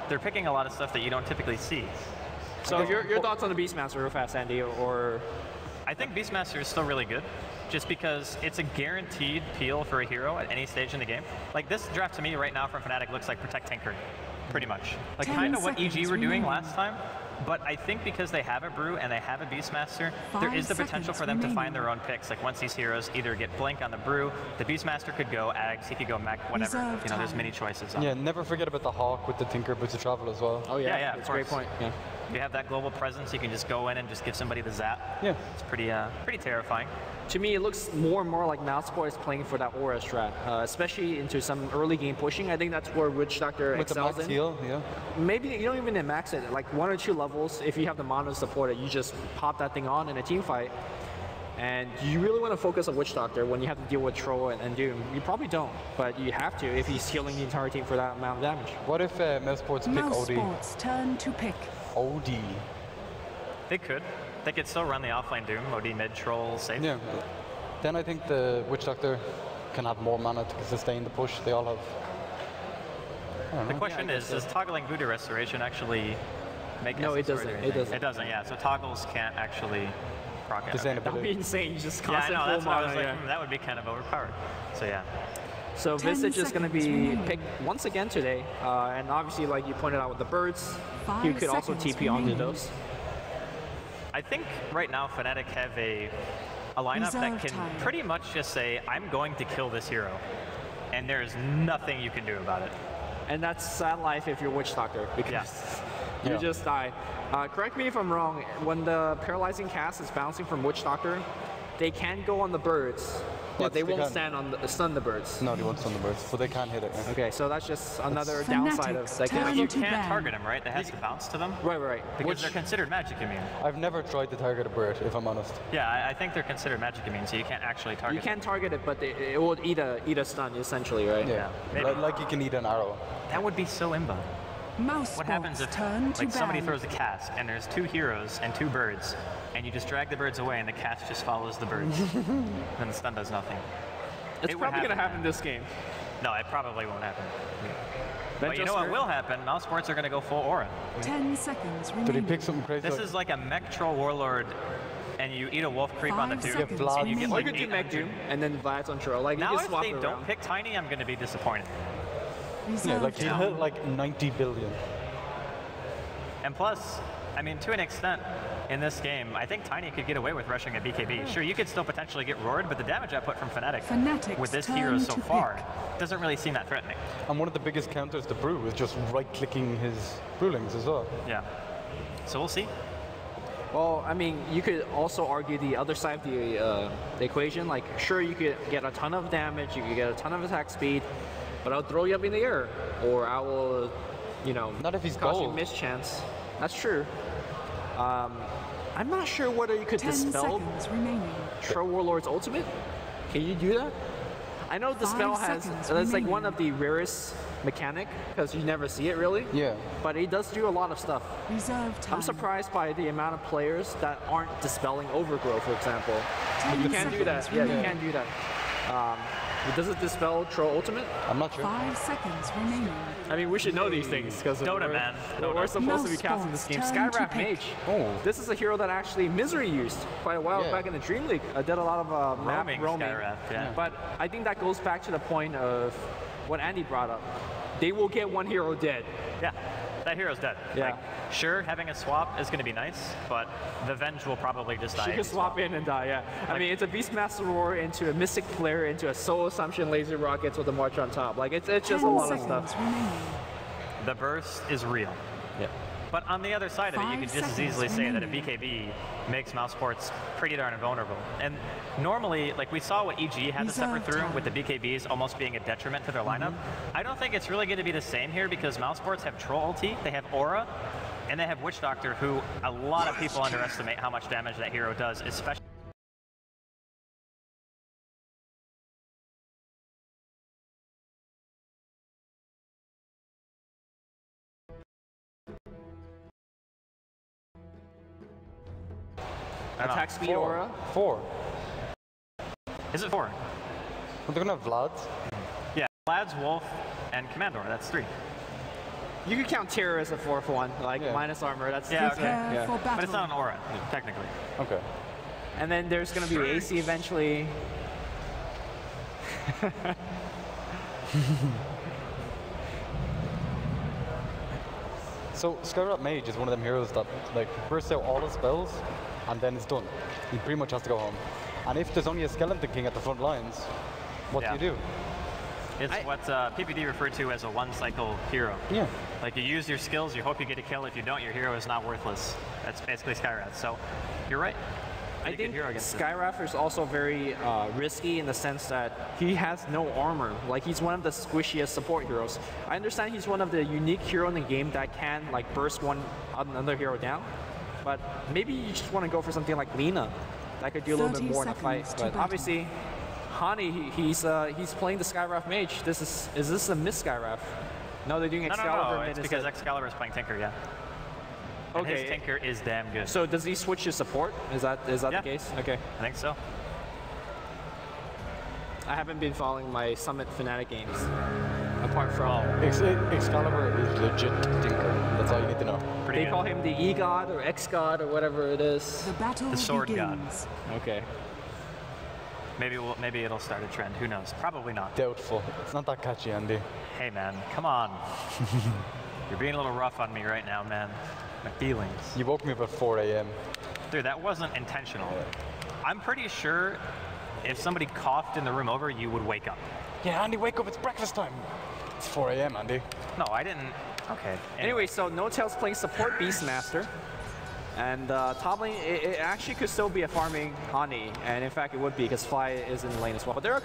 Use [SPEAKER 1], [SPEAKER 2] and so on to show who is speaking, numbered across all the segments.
[SPEAKER 1] they're picking a lot of stuff that you don't typically see.
[SPEAKER 2] So your thoughts on the Beastmaster real fast, Andy, or?
[SPEAKER 1] I think Beastmaster is still really good, just because it's a guaranteed peel for a hero at any stage in the game. Like this draft to me right now from Fnatic looks like Protect Tinkering, pretty much. Like kind of what EG were doing last time, but I think because they have a Brew and they have a Beastmaster, there is the potential for them to find their own picks. Like once these heroes either get Blink on the Brew, the Beastmaster could go Ags, he could go Mech, whatever. You know, there's many choices.
[SPEAKER 3] Yeah, never forget about the Hawk with the Tinker Boots of Travel as well.
[SPEAKER 2] Oh yeah, that's a great point. Yeah.
[SPEAKER 1] You have that global presence, you can just go in and just give somebody the zap. Yeah. It's pretty terrifying.
[SPEAKER 2] To me, it looks more and more like Mouseport is playing for that aura strat, especially into some early game pushing. I think that's where Witch Doctor excels in.
[SPEAKER 3] Heal, yeah.
[SPEAKER 2] Maybe you don't even max it, like 1 or 2 levels, if you have the mono support it, you just pop that thing on in a team fight. And you really want to focus on Witch Doctor when you have to deal with Troll and Doom. You probably don't, but you have to if he's healing the entire team for that amount of damage.
[SPEAKER 3] What if Mousesports pick OD?
[SPEAKER 4] Mousesports turn to pick.
[SPEAKER 3] OD.
[SPEAKER 1] They could. They could still run the offlane Doom, OD mid, Troll, safe.
[SPEAKER 3] Yeah. Then I think the Witch Doctor can have more mana to sustain the push. They all have.
[SPEAKER 1] The question is, does toggling Voodoo Restoration actually make
[SPEAKER 2] No, it doesn't. It doesn't.
[SPEAKER 1] It doesn't, yeah. So toggles can't actually proc it.
[SPEAKER 2] That would be insane, just
[SPEAKER 1] Yeah,
[SPEAKER 2] constant
[SPEAKER 1] I know, that's
[SPEAKER 2] full
[SPEAKER 1] what I was
[SPEAKER 2] mana,
[SPEAKER 1] like, that would be kind of overpowered. So yeah.
[SPEAKER 2] So Visage is going to be picked once again today, and obviously, like you pointed out with the birds, you could also TP onto those.
[SPEAKER 1] I think right now Fnatic have a lineup that can pretty much just say, I'm going to kill this hero, and there's nothing you can do about it.
[SPEAKER 2] And that's sad life if you're Witch Doctor, because you just die. Correct me if I'm wrong, when the paralyzing cast is bouncing from Witch Doctor, they can go on the birds, but they won't stun the birds.
[SPEAKER 3] No, they won't stun the birds, so they can't hit it. Yeah.
[SPEAKER 2] Okay, so that's just another downside of that.
[SPEAKER 1] But you can't target them, right? That has to bounce to them.
[SPEAKER 2] Right.
[SPEAKER 1] Because they're considered magic immune.
[SPEAKER 3] I've never tried to target a bird, if I'm honest.
[SPEAKER 1] Yeah, I think they're considered magic immune, so you can't actually target.
[SPEAKER 2] You can target it, but it will eat a stun essentially, right?
[SPEAKER 3] Yeah. Like you can eat an arrow.
[SPEAKER 1] That would be so imba. What happens if like somebody throws a cast and there's 2 heroes and 2 birds, and you just drag the birds away and the cast just follows the birds? Then the stun does nothing.
[SPEAKER 2] It's probably going to happen this game.
[SPEAKER 1] No, it probably won't happen. But you know what will happen? Mousesports are going to go full aura.
[SPEAKER 4] 10 seconds remaining.
[SPEAKER 3] Did he pick something crazy?
[SPEAKER 1] This is like a Mech Troll Warlord, and you eat a Wolf Creep on the Doom.
[SPEAKER 2] You get like 2 Mech Doom, and then Vlad's on Troll. Like,
[SPEAKER 1] now
[SPEAKER 2] you can swap
[SPEAKER 1] if they don't pick Tiny, I'm going to be disappointed.
[SPEAKER 3] Yeah, like he hit like 90 billion.
[SPEAKER 1] And plus, I mean, to an extent, in this game, I think Tiny could get away with rushing a BKB. Sure, you could still potentially get roared, but the damage output from Fnatic with this hero so far doesn't really seem that threatening.
[SPEAKER 3] And one of the biggest counters to Brew is just right-clicking his Brewlings as well.
[SPEAKER 1] Yeah. So we'll see.
[SPEAKER 2] Well, I mean, you could also argue the other side of the equation. Like, sure, you could get a ton of damage, you could get a ton of attack speed, but I'll throw you up in the air, or I will, you know,
[SPEAKER 3] not if he's
[SPEAKER 2] cause you mischance. That's true. I'm not sure whether you could dispel Troll Warlord's ultimate. Can you do that? I know Dispel that's like one of the rarest mechanic because you never see it really.
[SPEAKER 3] Yeah.
[SPEAKER 2] But it does do a lot of stuff. I'm surprised by the amount of players that aren't dispelling Overgrowth, for example. But you can do that. Yeah, you can do that. Does it dispel Troll Ultimate?
[SPEAKER 3] I'm not sure.
[SPEAKER 4] 5 seconds remaining.
[SPEAKER 2] I mean, we should know these things because
[SPEAKER 1] Dota, man.
[SPEAKER 2] We're supposed to be casting this game. Skywrath Mage.
[SPEAKER 3] Oh.
[SPEAKER 2] This is a hero that actually Misery used quite a while back in the DreamLeague. Did a lot of map roaming.
[SPEAKER 1] Skywrath, yeah.
[SPEAKER 2] But I think that goes back to the point of what Andy brought up. They will get one hero dead.
[SPEAKER 1] Yeah, that hero's dead.
[SPEAKER 2] Yeah.
[SPEAKER 1] Like, sure, having a swap is going to be nice, but the Venge will probably just die.
[SPEAKER 2] She can swap in and die, yeah. Like, I mean, it's a Beastmaster Roar into a Mystic Flare into a Soul Assumption Laser Rockets with a March on top. Like, it's just a lot of stuff.
[SPEAKER 1] The burst is real.
[SPEAKER 2] Yeah.
[SPEAKER 1] But on the other side of it, you could just as easily say that a BKB makes Mousesports pretty darn invulnerable. And normally, like we saw what EG had to suffer through with the BKBs almost being a detriment to their lineup. I don't think it's really going to be the same here because Mousesports have Troll ulti, they have Aura, and they have Witch Doctor, who a lot of people underestimate how much damage that hero does, especially.
[SPEAKER 2] Attack speed Aura?
[SPEAKER 3] 4.
[SPEAKER 1] Is it 4?
[SPEAKER 3] Well, they're gonna have Vlad's.
[SPEAKER 1] Yeah, Vlad's, Wolf, and Commandor, that's 3.
[SPEAKER 2] You could count Terror as a 4-for-1, like minus armor. That's
[SPEAKER 1] yeah,
[SPEAKER 2] okay.
[SPEAKER 4] Prepare for battle.
[SPEAKER 1] But it's not an aura, technically.
[SPEAKER 3] Okay.
[SPEAKER 2] And then there's going to be AC eventually.
[SPEAKER 3] So Skyrat Mage is one of them heroes that like bursts out all his spells and then it's done. He pretty much has to go home. And if there's only a Skeleton King at the front lines, what do you do?
[SPEAKER 1] It's what PPD referred to as a one-cycle hero.
[SPEAKER 3] Yeah.
[SPEAKER 1] Like you use your skills, you hope you get a kill. If you don't, your hero is not worthless. That's basically Skyrat. So you're right.
[SPEAKER 2] I think Skywrath is also very risky in the sense that he has no armor. Like he's one of the squishiest support heroes. I understand he's one of the unique hero in the game that can like burst another hero down. But maybe you just want to go for something like Lina that could do a little bit more in a fight. But obviously, Hani, he's playing the Skywrath Mage. Is this a miss Skywrath? No, they're doing Excalibur.
[SPEAKER 1] No, it's because Excalibur is playing Tinker, yeah. And
[SPEAKER 2] okay.
[SPEAKER 1] his Tinker is damn good.
[SPEAKER 2] So does he switch to support? Is that the case? Okay.
[SPEAKER 1] I think so.
[SPEAKER 2] I haven't been following my Summit Fnatic games. Apart from
[SPEAKER 3] Excalibur is legit Tinker. That's all you need to know.
[SPEAKER 1] Pretty
[SPEAKER 2] they
[SPEAKER 1] good.
[SPEAKER 2] call him the E-God or X-God or whatever it is.
[SPEAKER 4] The battle
[SPEAKER 1] The sword
[SPEAKER 4] begins.
[SPEAKER 2] Okay.
[SPEAKER 1] Maybe it'll start a trend. Who knows? Probably not.
[SPEAKER 3] Doubtful. It's not that catchy, Andy.
[SPEAKER 1] Hey man, come on. You're being a little rough on me right now, man. My feelings.
[SPEAKER 3] You woke me up at 4 a.m.
[SPEAKER 1] Dude, that wasn't intentional. I'm pretty sure if somebody coughed in the room over, you would wake up.
[SPEAKER 3] Yeah, Andy, wake up, it's breakfast time. It's 4 a.m., Andy.
[SPEAKER 1] No, I didn't. Okay.
[SPEAKER 2] Anyway, so No-Tail's playing support Beastmaster. And top lane, it actually could still be a farming Hani. And in fact, it would be because Fly is in the lane as well. But there are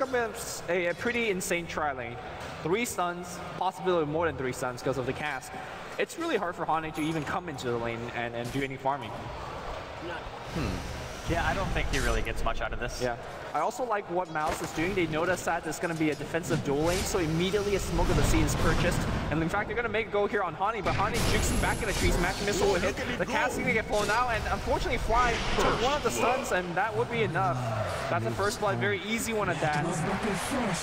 [SPEAKER 2] a pretty insane tri lane. 3 stuns, possibly more than 3 stuns because of the cast. It's really hard for Hani to even come into the lane and do any farming.
[SPEAKER 1] Yeah, I don't think he really gets much out of this.
[SPEAKER 2] Yeah. I also like what Mouz is doing. They notice that there's going to be a defensive duel lane, so immediately a Smoke of the Sea is purchased. And in fact, they're going to make a go here on Hani, but Hani jukes back in the trees. Match missile will hit. The cast is going to get blown out, and unfortunately, Fly took one of the stuns, and that would be enough. That's the first blood. Very easy one at that.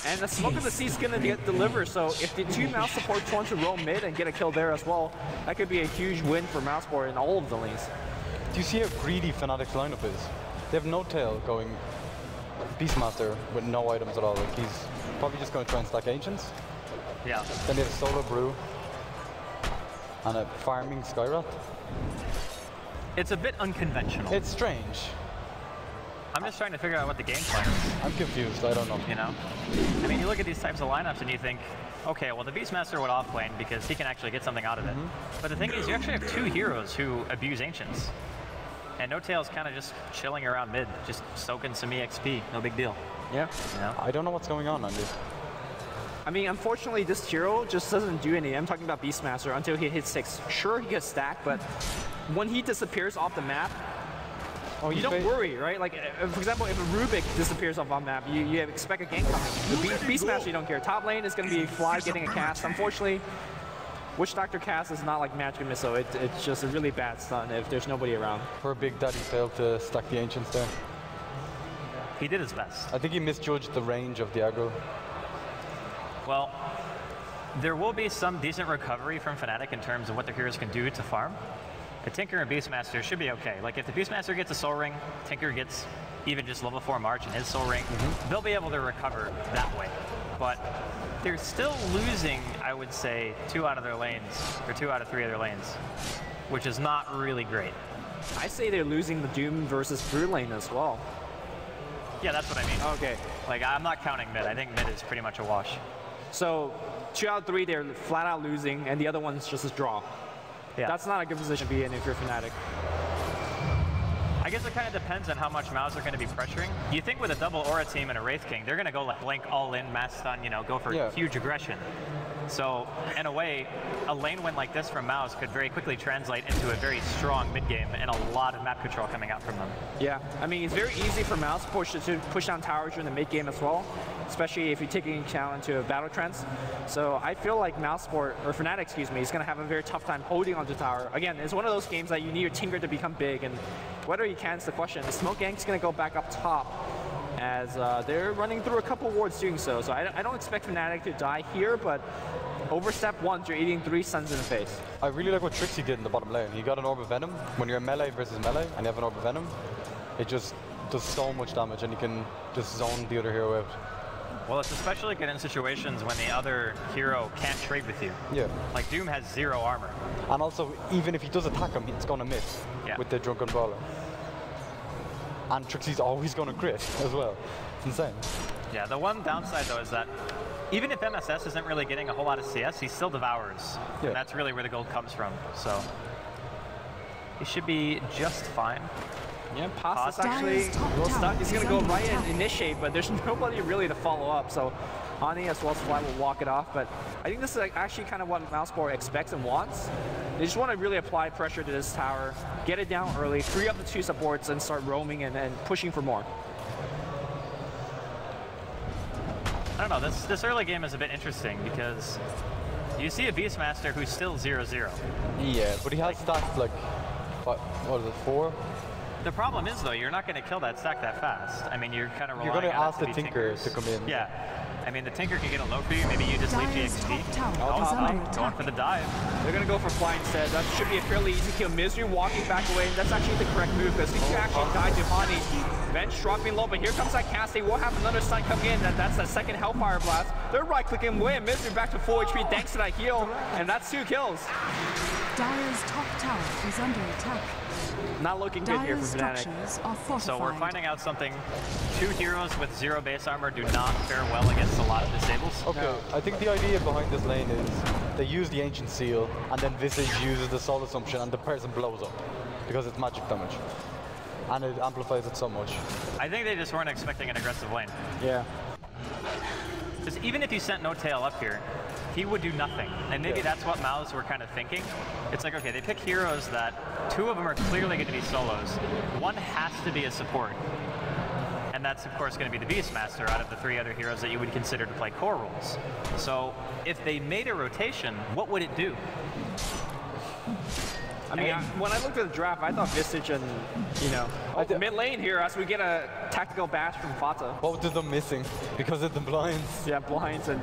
[SPEAKER 2] And the Smoke of the Sea is going to get delivered, so if the 2 Mouse supports want to roam mid and get a kill there as well, that could be a huge win for Mouseport in all of the lanes.
[SPEAKER 3] Do you see how greedy Fnatic's lineup is? They have No-Tail going Beastmaster with no items at all. Like he's probably just going to try and stack Ancients.
[SPEAKER 1] Yeah.
[SPEAKER 3] Then they have a Solo Brew and a farming Skyrat.
[SPEAKER 1] It's a bit unconventional.
[SPEAKER 3] It's strange.
[SPEAKER 1] I'm just trying to figure out what the game plan is.
[SPEAKER 3] I'm confused. I don't know.
[SPEAKER 1] You know? I mean, you look at these types of lineups and you think, okay, well, the Beastmaster would off-lane because he can actually get something out of it. But the thing is, you actually have 2 heroes who abuse Ancients. And No-Tail's kind of just chilling around mid, just soaking some EXP, no big deal.
[SPEAKER 2] Yeah.
[SPEAKER 1] You know?
[SPEAKER 3] I don't know what's going on, Andy.
[SPEAKER 2] I mean, unfortunately, this hero just doesn't do anything. I'm talking about Beastmaster until he hits 6. Sure, he gets stacked, but when he disappears off the map, you don't worry, right? Like, for example, if a Rubik disappears off on map, you expect a gank coming. The Beastmaster, you don't care. Top lane is going to be Fly getting a cast. Unfortunately, Witch Doctor cast is not like Magic Missile. It's just a really bad stun if there's nobody around.
[SPEAKER 3] Poor Big Daddy failed to stack the Ancients there.
[SPEAKER 1] He did his best.
[SPEAKER 3] I think he misjudged the range of the aggro.
[SPEAKER 1] Well, there will be some decent recovery from Fnatic in terms of what their heroes can do to farm. The Tinker and Beastmaster should be okay. Like if the Beastmaster gets a Soul Ring, Tinker gets even just level 4 March in his Soul Ring, they'll be able to recover that way. But they're still losing, I would say, 2 out of their lanes, or 2 out of 3 of their lanes, which is not really great.
[SPEAKER 2] I say they're losing the Doom versus Brood lane as well.
[SPEAKER 1] Yeah, that's what I mean.
[SPEAKER 2] Okay.
[SPEAKER 1] Like, I'm not counting mid. I think mid is pretty much a wash.
[SPEAKER 2] So 2 out of 3, they're flat out losing, and the other one's just a draw.
[SPEAKER 1] Yeah.
[SPEAKER 2] That's not a good position to be in if you're Fnatic.
[SPEAKER 1] I guess it kind of depends on how much Mouz are going to be pressuring. You think with a double Aura team and a Wraith King, they're going to go like Blink all in, mass stun, you know, go for huge aggression. So in a way, a lane win like this from Mouz could very quickly translate into a very strong mid game and a lot of map control coming out from them.
[SPEAKER 2] Yeah, I mean, it's very easy for Mouz to push down towers during the mid game as well, especially if you're taking account into battle trends. So I feel like Mouseport, or Fnatic, excuse me, is going to have a very tough time holding onto tower. Again, it's one of those games that you need your Tinker to become big, and whether you can is the question. The Smoke Gank's going to go back up top as they're running through a couple wards doing so. So I don't expect Fnatic to die here, but overstep once, you're eating 3 stuns in the face.
[SPEAKER 3] I really like what Trixie did in the bottom lane. He got an Orb of Venom. When you're melee versus melee and you have an Orb of Venom, it just does so much damage and you can just zone the other hero out.
[SPEAKER 1] Well, it's especially good in situations when the other hero can't trade with you.
[SPEAKER 3] Yeah.
[SPEAKER 1] Like Doom has 0 armor.
[SPEAKER 3] And also, even if he does attack him, it's going to miss with the Drunken Brawler. And Trixie's always going to crit as well. It's insane.
[SPEAKER 1] Yeah, the one downside though is that even if MSS isn't really getting a whole lot of CS, he still devours.
[SPEAKER 3] Yeah.
[SPEAKER 1] And that's really where the gold comes from. So he should be just fine.
[SPEAKER 2] Yeah, Pasta's actually a little stuck. He's going to go right and initiate, but there's nobody really to follow up. So Hani as well as Fly will walk it off. But I think this is actually kind of what Mouseport expects and wants. They just want to really apply pressure to this tower, get it down early, free up the 2 supports, and start roaming and pushing for more.
[SPEAKER 1] I don't know, this early game is a bit interesting because you see a Beastmaster who's still 0-0.
[SPEAKER 3] Yeah, but he has stats like, what is it, 4?
[SPEAKER 1] The problem is though, you're not going to kill that stack that fast. I mean, you're kind of relying on
[SPEAKER 3] You're going to
[SPEAKER 1] it
[SPEAKER 3] ask
[SPEAKER 1] to
[SPEAKER 3] the
[SPEAKER 1] be
[SPEAKER 3] Tinker
[SPEAKER 1] Tinkers.
[SPEAKER 3] to come in.
[SPEAKER 1] Yeah. I mean, the Tinker can get a low for you, maybe you just leave GXP. Going for the dive.
[SPEAKER 2] They're going to go for Fly instead. That should be a fairly easy kill. Misery walking back away, and that's actually the correct move because he can actually die to Hani. Bench dropping low, but here comes that cast. They will have another stun coming in. That's that second Hellfire Blast. They're right-clicking away, and Misery back to full HP thanks to that heal, and that's 2 kills.
[SPEAKER 4] Dire's top tower is under attack.
[SPEAKER 2] Not looking good here for Fnatic.
[SPEAKER 1] So we're finding out something. 2 heroes with 0 base armor do not fare well against a lot of disables.
[SPEAKER 3] Okay, no. I think the idea behind this lane is they use the Ancient Seal and then Visage uses the Soul Assumption and the person blows up because it's magic damage. And it amplifies it so much.
[SPEAKER 1] I think they just weren't expecting an aggressive lane.
[SPEAKER 2] Yeah.
[SPEAKER 1] Because even if you sent No Tail up here, he would do nothing. And maybe that's what Mouz were kind of thinking. It's like, okay, they pick heroes that 2 of them are clearly going to be solos. 1 has to be a support. And that's, of course, going to be the Beastmaster out of the 3 other heroes that you would consider to play core roles. So if they made a rotation, what would it do?
[SPEAKER 2] I mean, when I looked at the draft, I thought Visage and, you know, mid lane here as we get a tactical bash from Fata.
[SPEAKER 3] Both of them missing because of the blinds.
[SPEAKER 2] Yeah, blinds and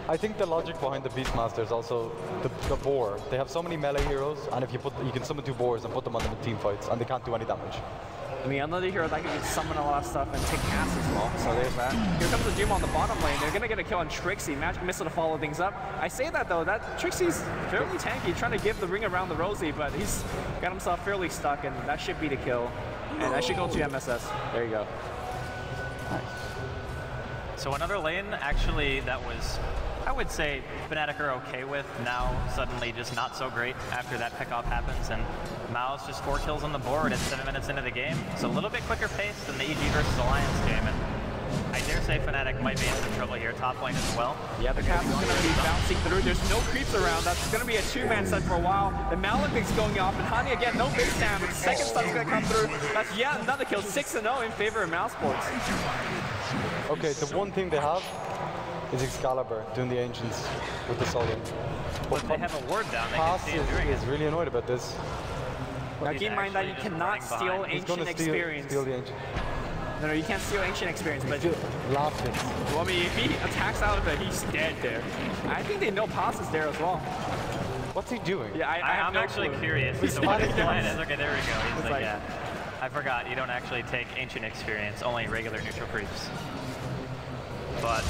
[SPEAKER 3] I think the logic behind the Beastmaster is also the boar. They have so many melee heroes, and if you can summon 2 boars and put them on them in team fights, and they can't do any damage.
[SPEAKER 2] I mean, another hero that can summon a lot of stuff and take cast as well. So there's that. Here comes the Doom on the bottom lane. They're gonna get a kill on Trixie. Magic Missile to follow things up. I say that though, that Trixie's fairly tanky, trying to give the ring around the Rosie, but he's got himself fairly stuck, and that should be the kill. And that should go to MSS. There you go.
[SPEAKER 1] Nice. So another lane, actually, that was, I would say, Fnatic are okay with. Now, suddenly just not so great after that pickoff happens, and Mouz just 4 kills on the board at 7 minutes into the game. It's a little bit quicker pace than the EG versus Alliance game, and I dare say Fnatic might be in some trouble here, top lane as well.
[SPEAKER 2] Yeah, the cast is going to be bouncing through. There's no creeps around. That's going to be a 2-man set for a while. The Maledict's going off, and Hani again, no base damage. Second stun's going to come through. That's yet another kill, 6-0 in favor of Mousesports.
[SPEAKER 3] Okay, the one thing they have is Excalibur doing the Ancients with the Solar.
[SPEAKER 1] But they have a ward down, they can see him doing it.
[SPEAKER 3] He's really annoyed about this.
[SPEAKER 2] Now keep in mind that you cannot steal Ancient Experience.
[SPEAKER 3] Steal the Ancient.
[SPEAKER 2] No, you can't steal Ancient Experience, but
[SPEAKER 3] laughing.
[SPEAKER 2] Well, I mean, if he attacks out of it, he's dead there. I think they know Pasta's there as well.
[SPEAKER 3] What's he doing?
[SPEAKER 2] Yeah,
[SPEAKER 1] I'm actually curious as to what his plan is. Okay, there we go. He's like, yeah. I forgot, you don't actually take Ancient Experience, only regular neutral creeps. But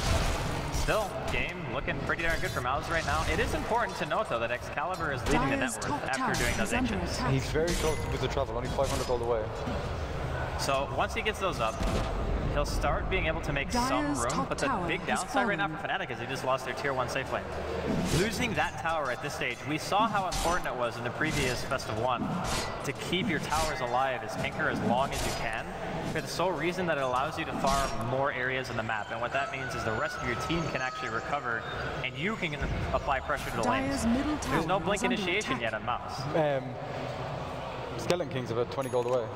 [SPEAKER 1] still, game looking pretty darn good for Mouz right now. It is important to note, though, that Excalibur is leaving the net worth after doing those Ancients.
[SPEAKER 3] He's very close to Booster Travel, only 500 gold away.
[SPEAKER 1] So once he gets those up, he'll start being able to make some room, but the big downside right now for Fnatic is they just lost their tier 1 safe lane. Losing that tower at this stage, we saw how important it was in the previous Best of 1 to keep your towers alive as Tinker as long as you can, for the sole reason that it allows you to farm more areas in the map. And what that means is the rest of your team can actually recover, and you can apply pressure to the lanes. There's no blink initiation yet on Mouz.
[SPEAKER 3] Skeleton King's about 20 gold away.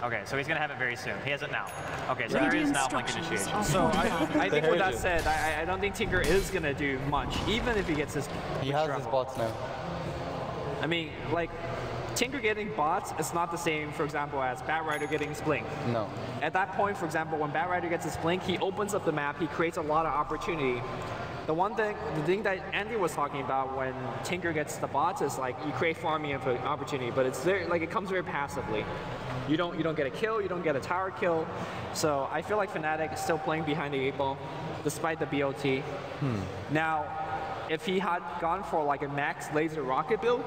[SPEAKER 2] Okay, so he's going to have it very soon. He has it now. Okay, so
[SPEAKER 1] there is now blink initiation.
[SPEAKER 2] So I think with that said, I don't think Tinker is going to do much, even if he gets his...
[SPEAKER 3] He has his bots now.
[SPEAKER 2] I mean, like, Tinker getting bots is not the same, for example, as Batrider getting his blink.
[SPEAKER 3] No.
[SPEAKER 2] At that point, for example, when Batrider gets his blink, he opens up the map, he creates a lot of opportunity. The thing that Andy was talking about when Tinker gets the bots is like you create farming opportunity, but it's there, like it comes very passively. You don't get a kill, you don't get a tower kill. So I feel like Fnatic is still playing behind the 8 ball, despite the BOT. Now, if he had gone for like a max laser rocket build,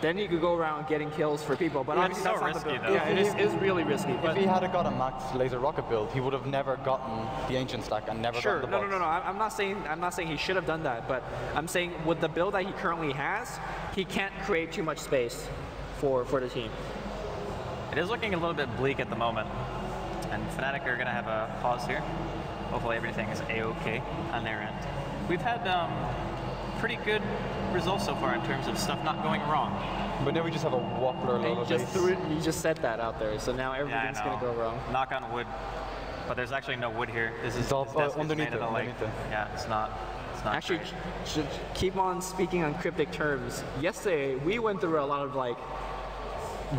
[SPEAKER 2] then you could go around getting kills for people. But obviously
[SPEAKER 1] so
[SPEAKER 2] that's not
[SPEAKER 1] risky,
[SPEAKER 2] the build.
[SPEAKER 1] though.
[SPEAKER 2] Yeah, it is really risky.
[SPEAKER 3] If he had got a max laser rocket build, he would have never gotten the ancient stack and never gotten the bots.
[SPEAKER 2] No. I'm not saying he should have done that, but I'm saying with the build that he currently has, he can't create too much space for the team.
[SPEAKER 1] It is looking a little bit bleak at the moment, and Fnatic are going to have a pause here. Hopefully everything is a-okay on their end. We've had pretty good results so far in terms of stuff not going wrong.
[SPEAKER 3] But now we just have a Wappler load of
[SPEAKER 2] You just said that out there, so now everything's going to go wrong.
[SPEAKER 1] Knock on wood, but there's actually no wood here. This is
[SPEAKER 3] underneath it.
[SPEAKER 1] Yeah, it's not
[SPEAKER 2] Actually,
[SPEAKER 1] great.
[SPEAKER 2] should keep on speaking on cryptic terms. Yesterday, we went through a lot of like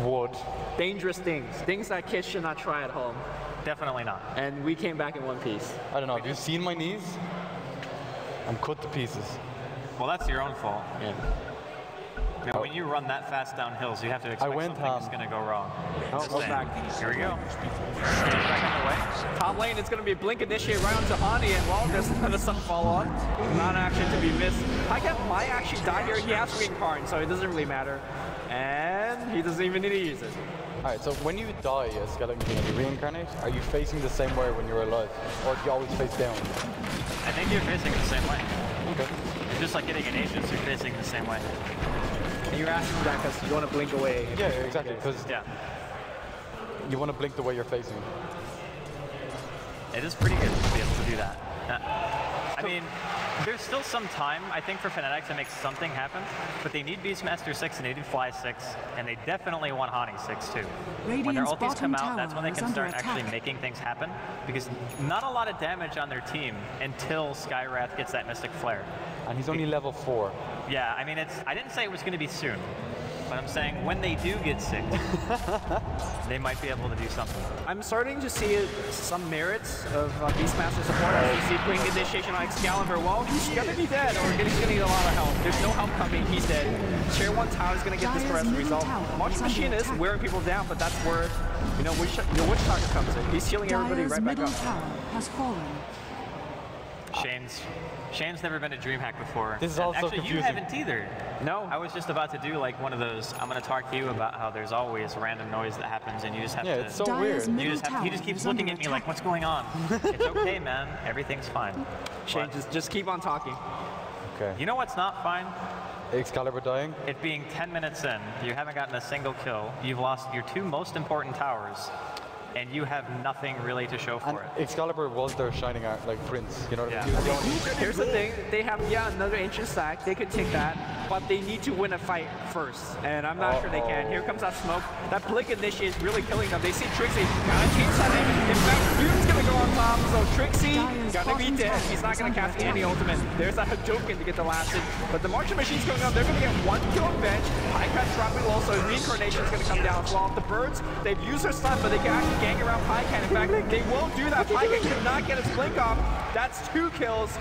[SPEAKER 3] wood.
[SPEAKER 2] Dangerous things that kids should not try at home.
[SPEAKER 1] Definitely not.
[SPEAKER 2] And we came back in one piece.
[SPEAKER 3] I don't know, have you seen my knees? I'm cut to pieces.
[SPEAKER 1] Well, that's your own fault.
[SPEAKER 2] Yeah.
[SPEAKER 1] You know, when you run that fast down hills, you have to expect something's going to go wrong.
[SPEAKER 2] Oh,
[SPEAKER 1] Just
[SPEAKER 2] we're
[SPEAKER 1] saying.
[SPEAKER 2] back.
[SPEAKER 1] Here we go. Back underway.
[SPEAKER 2] Top lane, it's going to be a blink initiate right onto Ani, and well, there's another sun fall on. Not action to be missed. Pycat might actually die here. He has reincarnate, so it doesn't really matter. And he doesn't even need to use it.
[SPEAKER 3] Alright, so when you die as Skeleton King and you reincarnate, are you facing the same way when you're alive? Or do you always face down?
[SPEAKER 1] I think you're facing the same way.
[SPEAKER 3] Okay.
[SPEAKER 1] It's just like getting an Aegis, you're facing the same way.
[SPEAKER 2] And you're asking that because you want to blink away.
[SPEAKER 3] Yeah, exactly, because
[SPEAKER 1] Yeah.
[SPEAKER 3] you want to blink the way you're facing.
[SPEAKER 1] It is pretty good to be able to do that. I mean, there's still some time, I think, for Fnatic to make something happen, but they need Beastmaster 6 and they need Fly 6, and they definitely want Hani 6 too. When their ultis come out, that's when they can start actually making things happen, because not a lot of damage on their team until Skywrath gets that Mystic Flare.
[SPEAKER 3] And he's only level 4.
[SPEAKER 1] Yeah, I mean, I didn't say it was going to be soon, but I'm saying when they do get 6, they might be able to do something.
[SPEAKER 2] I'm starting to see some merits of Beastmaster support. As you see Blink Initiation on Excalibur. Well, he's going to be dead, or he's going to need a lot of help. There's no help coming. He's dead. Tier 1 tower is going to get this for us result. March Machine is wearing people down, but that's where, you know, your Witch Doctor comes in. He's healing everybody right back up.
[SPEAKER 4] Tower has fallen.
[SPEAKER 1] Shane's never been to DreamHack before.
[SPEAKER 3] This is also
[SPEAKER 1] actually,
[SPEAKER 3] confusing.
[SPEAKER 1] you haven't either.
[SPEAKER 2] No.
[SPEAKER 1] I was just about to do like one of those, I'm going to talk to you about how there's always random noise that happens and you just have to...
[SPEAKER 3] Yeah, it's so weird.
[SPEAKER 1] He just keeps looking at me like, what's going on? It's okay, man. Everything's fine.
[SPEAKER 2] Shane, just keep on talking.
[SPEAKER 3] Okay.
[SPEAKER 1] You know what's not fine?
[SPEAKER 3] Excalibur dying?
[SPEAKER 1] It being 10 minutes in, you haven't gotten a single kill, you've lost your 2 most important towers, and you have nothing really to show for it.
[SPEAKER 3] Excalibur was their shining art, like Prince, you know what I mean?
[SPEAKER 1] Yeah.
[SPEAKER 2] Here's the thing, they have, another ancient stack, they could take that, but they need to win a fight first, and I'm not sure they can. Here comes that smoke. That Blink Initiate is really killing them. They see Trixie, gotta change that name. In fact, Dude's gonna go on top, so Trixie gonna be dead. He's not gonna cast any ultimate. There's that Hadouken to get the last hit, but the Marching Machine's going up. They're gonna get 1 kill on bench. Pycat dropping low, so Reincarnation's gonna come down as well. The Birds, they've used their stun, but they can actually gang around Pycat. In fact, they won't do that. Pycat could not get his blink off. That's 2 kills.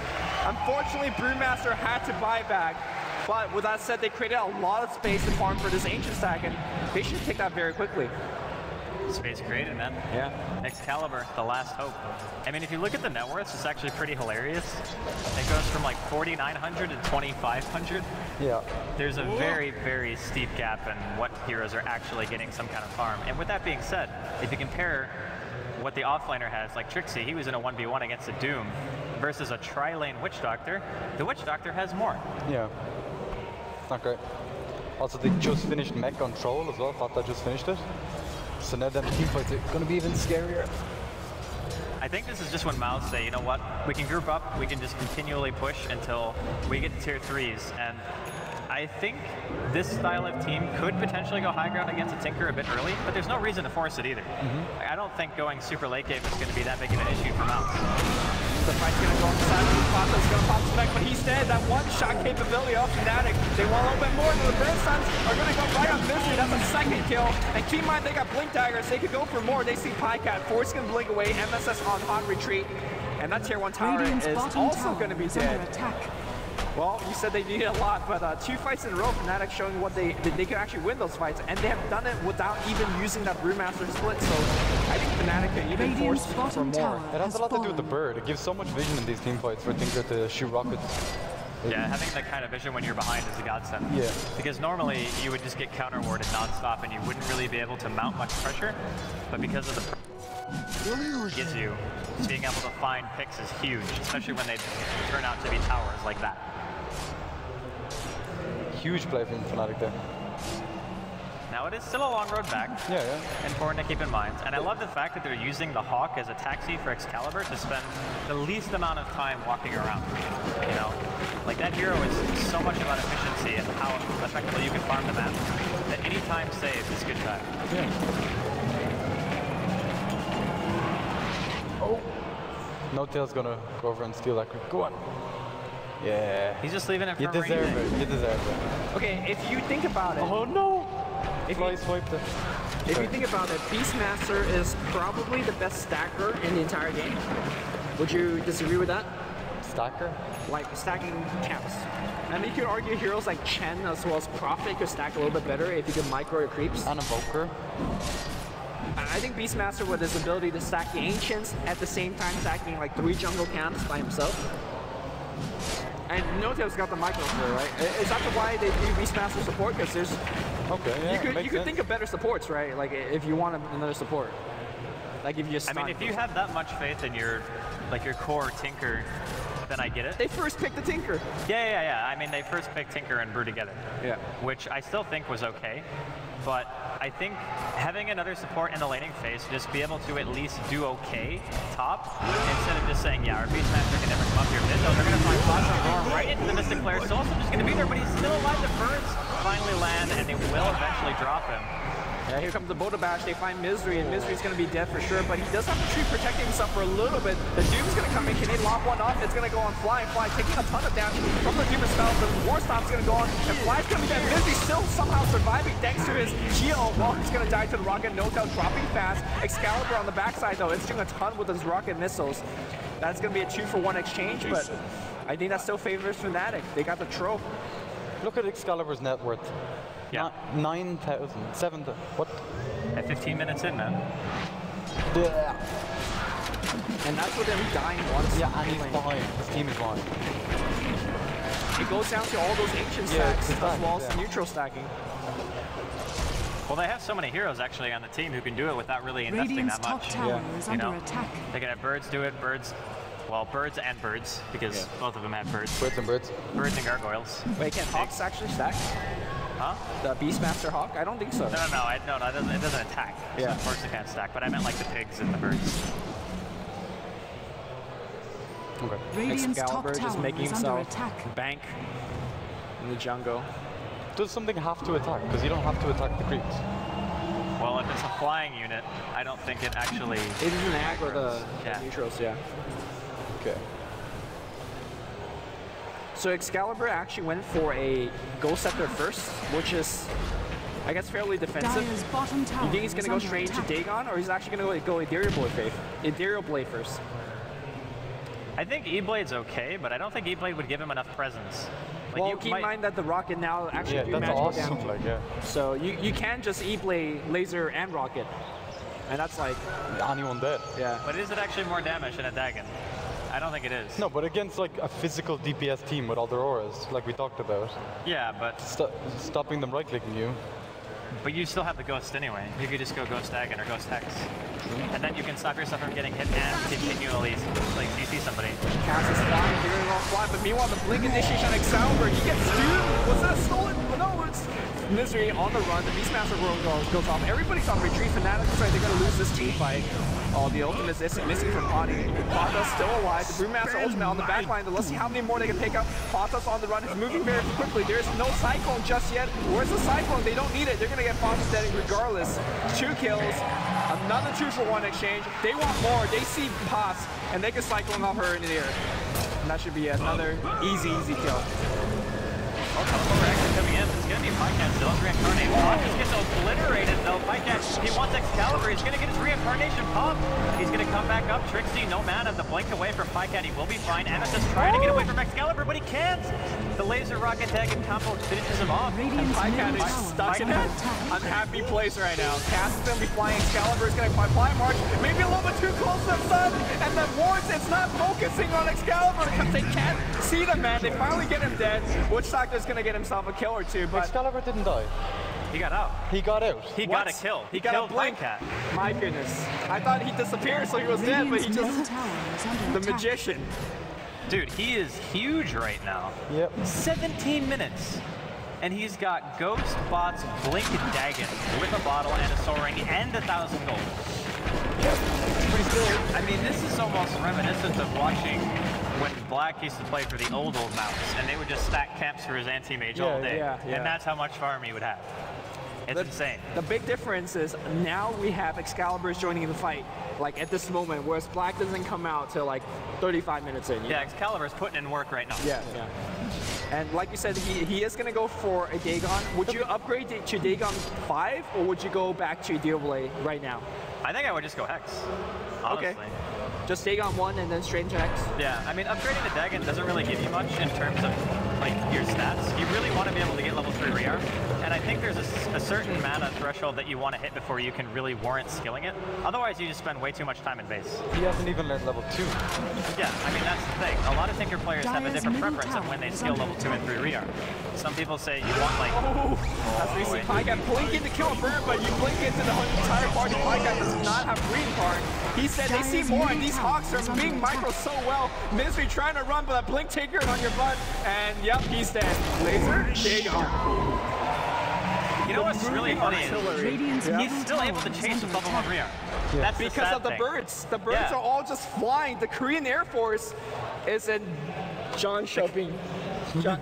[SPEAKER 2] Unfortunately, Brewmaster had to buy back. But with that said, they created a lot of space to farm for this ancient stack, and they should take that very quickly.
[SPEAKER 1] Space created, man.
[SPEAKER 2] Yeah.
[SPEAKER 1] Excalibur, the last hope. I mean, if you look at the net worths, it's actually pretty hilarious. It goes from like 4,900 to 2,500.
[SPEAKER 3] Yeah.
[SPEAKER 1] There's a very, very steep gap in what heroes are actually getting some kind of farm. And with that being said, if you compare what the offlaner has, like Trixie, he was in a 1v1 against a Doom, versus a tri-lane Witch Doctor, the Witch Doctor has more.
[SPEAKER 3] Yeah. Not great. Also, they just finished mech on Troll as well. Thought they just finished it. So now them teamfights are going to be even scarier.
[SPEAKER 1] I think this is just when Mouz say, you know what, we can group up, we can just continually push until we get to tier 3s. And I think this style of team could potentially go high ground against a Tinker a bit early, but there's no reason to force it either. I don't think going super late game is going to be that big of an issue for Mouz.
[SPEAKER 2] The fight's gonna go on the side of the Pato's gonna pop spec, but he's dead. That one-shot capability of Fnatic. They want a little bit more, and the Burn Suns are gonna go right on Misery. That's a second kill. And keep in mind, they got Blink Daggers. They could go for more. They see Pycat. Force gonna blink away. MSS on hot retreat. And that tier 1 tower
[SPEAKER 4] Radiant's
[SPEAKER 2] is
[SPEAKER 4] bottom
[SPEAKER 2] also
[SPEAKER 4] tower
[SPEAKER 2] going to be
[SPEAKER 4] is under
[SPEAKER 2] dead.
[SPEAKER 4] attack.
[SPEAKER 2] Well, you said they needed a lot, but 2 fights in a row, Fnatic showing what they can actually win those fights, and they have done it without even using that Brewmaster split. So I think Fnatic can even force for more.
[SPEAKER 3] It has a lot to do with the bird. It gives so much vision in these team fights for Tinker to shoot rockets.
[SPEAKER 1] Yeah, having that kind of vision when you're behind is a godsend.
[SPEAKER 3] Yeah.
[SPEAKER 1] Because normally you would just get counter-warded non-stop and you wouldn't really be able to mount much pressure. But because of the gives you, being able to find picks is huge, especially when they turn out to be towers like that.
[SPEAKER 3] Huge play from Fnatic there.
[SPEAKER 1] Now it is still a long road back.
[SPEAKER 3] Yeah.
[SPEAKER 1] Important to keep in mind. And I love the fact that they're using the Hawk as a taxi for Excalibur to spend the least amount of time walking around. You know, like that hero is so much about efficiency and how effectively you can farm the map that any time saved is good time.
[SPEAKER 3] Yeah. Oh. No-Tail's gonna go over and steal that creep. Go on. Yeah.
[SPEAKER 1] He's just leaving it for
[SPEAKER 3] You deserve it. You deserve it.
[SPEAKER 2] Okay, if you think about it,
[SPEAKER 3] Oh no!
[SPEAKER 2] if
[SPEAKER 3] Fly
[SPEAKER 2] you,
[SPEAKER 3] swiped it.
[SPEAKER 2] if you think about it, Beastmaster is probably the best stacker in the entire game. Would you disagree with that?
[SPEAKER 3] Stacker?
[SPEAKER 2] Like stacking camps. I mean, you could argue heroes like Chen as well as Prophet could stack a little bit better if you could micro your creeps.
[SPEAKER 3] And Invoker.
[SPEAKER 2] I think Beastmaster with his ability to stack the Ancients at the same time stacking like 3 jungle camps by himself. And No-Tail's got the micro for it, right? Is that why they do Beastmaster support? Because there's
[SPEAKER 3] Okay, yeah,
[SPEAKER 2] you could think of better supports, right? Like if you want another support. Like if you just
[SPEAKER 1] I mean, if you have that much faith in your core Tinker, then I get it.
[SPEAKER 2] they first picked the Tinker.
[SPEAKER 1] Yeah. I mean, they first picked Tinker and Brew together.
[SPEAKER 2] Yeah.
[SPEAKER 1] Which I still think was okay. But I think having another support in the laning phase, just be able to at least do okay top, instead of just saying, yeah, our Beastmaster can never come up here mid, though they're going to find Fox and Roar right into the Mystic player. Soul's just going to be there, but he's still alive. The birds finally land, and they will eventually drop him.
[SPEAKER 2] Yeah, here comes the Boda Bash. They find Misery, and Misery's going to be dead for sure, but he does have the tree protecting himself for a little bit. The Doom's going to come in. Can he lock one off? It's going to go on Fly, taking a ton of damage from the Doom spell. The War Stomp's going to go on, and Fly's going to be dead. Misery still somehow surviving thanks to his heal. Walker's going to die to the rocket. No-Tail dropping fast. Excalibur on the backside, though. It's doing a ton with his rocket missiles. That's going to be a 2-for-1 exchange, but I think that still favors Fnatic. They got the trope.
[SPEAKER 3] Look at Excalibur's net worth.
[SPEAKER 1] Yeah.
[SPEAKER 3] 9,000. 7,000. What?
[SPEAKER 1] At 15 minutes in, man.
[SPEAKER 3] Yeah.
[SPEAKER 2] And that's with him dying once.
[SPEAKER 3] Yeah, and he's behind. His team is behind.
[SPEAKER 2] It goes down to all those ancient
[SPEAKER 3] Yeah,
[SPEAKER 2] stacks
[SPEAKER 3] it's
[SPEAKER 2] as well as
[SPEAKER 3] yeah.
[SPEAKER 2] neutral stacking.
[SPEAKER 1] Well, they have so many heroes actually on the team who can do it without really investing
[SPEAKER 4] Radiant's
[SPEAKER 1] that
[SPEAKER 4] top
[SPEAKER 1] much.
[SPEAKER 4] tower is
[SPEAKER 1] You
[SPEAKER 4] under
[SPEAKER 1] know,
[SPEAKER 4] attack.
[SPEAKER 1] they can have birds do it, birds and birds, because both of them have birds.
[SPEAKER 3] Birds and birds.
[SPEAKER 1] Birds and gargoyles.
[SPEAKER 2] Wait, can Hawks actually stack?
[SPEAKER 1] Huh?
[SPEAKER 2] The Beastmaster Hawk? I don't think so.
[SPEAKER 1] No, it doesn't attack.
[SPEAKER 2] Yeah.
[SPEAKER 1] So of course it can't stack, but I meant like the pigs and the birds.
[SPEAKER 3] Okay.
[SPEAKER 4] Radiant's top
[SPEAKER 2] Excalibur just
[SPEAKER 4] tower
[SPEAKER 2] making
[SPEAKER 4] is under
[SPEAKER 2] himself
[SPEAKER 4] attack.
[SPEAKER 2] bank in the jungle.
[SPEAKER 3] Does something have to attack? Because you don't have to attack the creeps.
[SPEAKER 1] Well, if it's a flying unit, I don't think it actually...
[SPEAKER 2] It isn't aggro the
[SPEAKER 1] Yeah.
[SPEAKER 2] neutrals, yeah.
[SPEAKER 3] Okay.
[SPEAKER 2] So Excalibur actually went for a Ghost Scepter first, which is, I guess, fairly defensive.
[SPEAKER 4] Dire's bottom tower
[SPEAKER 2] You think he's going to
[SPEAKER 4] is
[SPEAKER 2] go
[SPEAKER 4] under
[SPEAKER 2] straight into
[SPEAKER 4] attack.
[SPEAKER 2] Dagon, or he's actually going to go Ethereal Blade first?
[SPEAKER 1] I think E-Blade's okay, but I don't think E-Blade would give him enough presence. Like,
[SPEAKER 2] Well,
[SPEAKER 1] you
[SPEAKER 2] keep in
[SPEAKER 1] might-
[SPEAKER 2] mind that the Rocket now actually
[SPEAKER 3] Yeah,
[SPEAKER 2] do
[SPEAKER 3] that's
[SPEAKER 2] magical
[SPEAKER 3] awesome.
[SPEAKER 2] damage.
[SPEAKER 3] Like, yeah.
[SPEAKER 2] So you can just E-Blade, Laser, and Rocket. And that's like,
[SPEAKER 3] Anyone dead.
[SPEAKER 2] yeah.
[SPEAKER 1] But is it actually more damage than a Dagon? I don't think it is.
[SPEAKER 3] No, but against like a physical DPS team with all their auras, like we talked about,
[SPEAKER 1] Yeah, but
[SPEAKER 3] stopping them right-clicking you.
[SPEAKER 1] you still have the Ghost anyway. You could just go Ghost Dagon or Ghost Hex. And then you can stop yourself from getting hit and continually like CC somebody.
[SPEAKER 2] Cass is flying, figuring off fly, but meanwhile the blink initiation on Excalibur, he gets doomed. Was that stolen? No, it's Misery on the run. The Beastmaster world goes off. Everybody's on retreat. Fnatic looks like they're gonna lose this team fight. Oh, the ultimate is missing from Potty. Pata's still alive. The Brewmaster ultimate on the back line. Let's see how many more they can pick up. Pata's on the run. He's moving very quickly. There's no Cyclone just yet. Where's the Cyclone? They don't need it. They're gonna get Pata dead regardless. 2 kills. Another 2-for-1 exchange. They want more. They see Paz, and they can Cyclone off her in the air. And that should be another easy kill.
[SPEAKER 1] Oh, Teleporter actually coming in. It's going to be Pycat still. Reincarnate Pop just gets obliterated though. Pycat, he wants Excalibur. He's going to get his Reincarnation Pop. He's going to come back up. up. Trixie, no mana, the blink away from Pycat. He will be fine. Emma just trying to get away from Excalibur, but he can't. The laser rocket tag and combo finishes him off.
[SPEAKER 2] And Pycat is stuck in that unhappy place right now. Cass is going to be flying. Excalibur is going to fly March. Maybe a little bit too close to the sun. And then Wards, it's not focusing on Excalibur because they can't see the man. They finally get him dead. Witch Doctor's going to get himself a kill or two. But
[SPEAKER 3] Excalibur didn't die.
[SPEAKER 1] He got out.
[SPEAKER 3] He got out.
[SPEAKER 1] He got a kill. He killed Pycat.
[SPEAKER 2] My goodness. I thought he disappeared so he was dead, but he just... The magician.
[SPEAKER 1] Dude, he is huge right now.
[SPEAKER 3] Yep.
[SPEAKER 1] 17 minutes. And he's got Ghost, Bots, Blink, and Dagon with a bottle and a Soul Ring and 1,000 gold.
[SPEAKER 3] It's pretty scary.
[SPEAKER 1] I mean, this is almost reminiscent of watching when Black used to play for the old Mouse, and they would just stack camps for his anti-mage all day. And that's how much farm he would have. It's insane.
[SPEAKER 2] The big difference is now we have Excalibur's joining in the fight, like at this moment, whereas Black doesn't come out till like 35 minutes in.
[SPEAKER 1] Yeah, Excalibur's putting in work right now.
[SPEAKER 2] Yeah. And like you said, he is going to go for a Dagon. Would you upgrade to Dagon 5, or would you go back to Deoblade right now?
[SPEAKER 1] I think I would just go Hex, honestly.
[SPEAKER 2] Okay. Just Dagon 1 and then straight into Hex?
[SPEAKER 1] Yeah, I mean, upgrading to Dagon doesn't really give you much in terms of like your stats. You really want to be able to get level 3 rearm, and I think there's a certain mana threshold that you want to hit before you can really warrant skilling it. Otherwise, you just spend way too much time in base.
[SPEAKER 3] He hasn't even learned level 2.
[SPEAKER 1] Yeah, I mean, that's the thing. A lot of Tinker players have a different preference of when they skill level 2 and 3 rearm. Some people say you want like...
[SPEAKER 2] That's what you see. Pycat blinking to kill a bird, but you blink into the entire party. Pycat does not have green card. He said they see more, and these Hawks are being micro so well. Misery trying to run, but that blink taker on your butt, and yep, he's dead. Laser, Dagon.
[SPEAKER 1] You know what's really funny is he's still able to chase with level 1 rearm.
[SPEAKER 3] Yeah.
[SPEAKER 1] That's
[SPEAKER 2] Because of the birds. The birds are all just flying. The Korean Air Force is in John shopping. John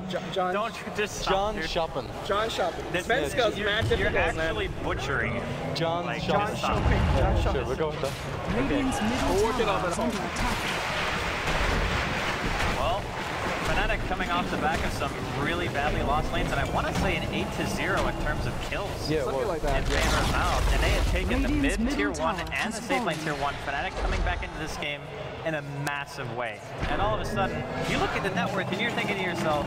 [SPEAKER 1] Don't just stop,
[SPEAKER 3] shopping.
[SPEAKER 2] John shopping.
[SPEAKER 1] This
[SPEAKER 2] Svenska's mad difficult,
[SPEAKER 1] You're actually butchering
[SPEAKER 3] John
[SPEAKER 1] like,
[SPEAKER 3] shopping.
[SPEAKER 1] John
[SPEAKER 3] Yeah,
[SPEAKER 2] shopping.
[SPEAKER 3] sure, we'll go with that.
[SPEAKER 4] Radiant's middle
[SPEAKER 2] We'll work it
[SPEAKER 4] tower
[SPEAKER 2] out at
[SPEAKER 4] is
[SPEAKER 2] home.
[SPEAKER 4] under attack.
[SPEAKER 1] Well, Fnatic coming off the back of some really badly lost lanes, and I want to say an 8-0 in terms of kills.
[SPEAKER 3] Yeah,
[SPEAKER 2] Something
[SPEAKER 3] well,
[SPEAKER 2] like that.
[SPEAKER 1] In favor of Mouz, and they had taken the
[SPEAKER 4] Radiant's
[SPEAKER 1] mid tier
[SPEAKER 4] middle
[SPEAKER 1] 1
[SPEAKER 4] tower
[SPEAKER 1] and the
[SPEAKER 4] has
[SPEAKER 1] safe lane
[SPEAKER 4] fallen.
[SPEAKER 1] tier 1. Fnatic coming back into this game in a massive way. And all of a sudden, you look at the net worth and you're thinking to yourself,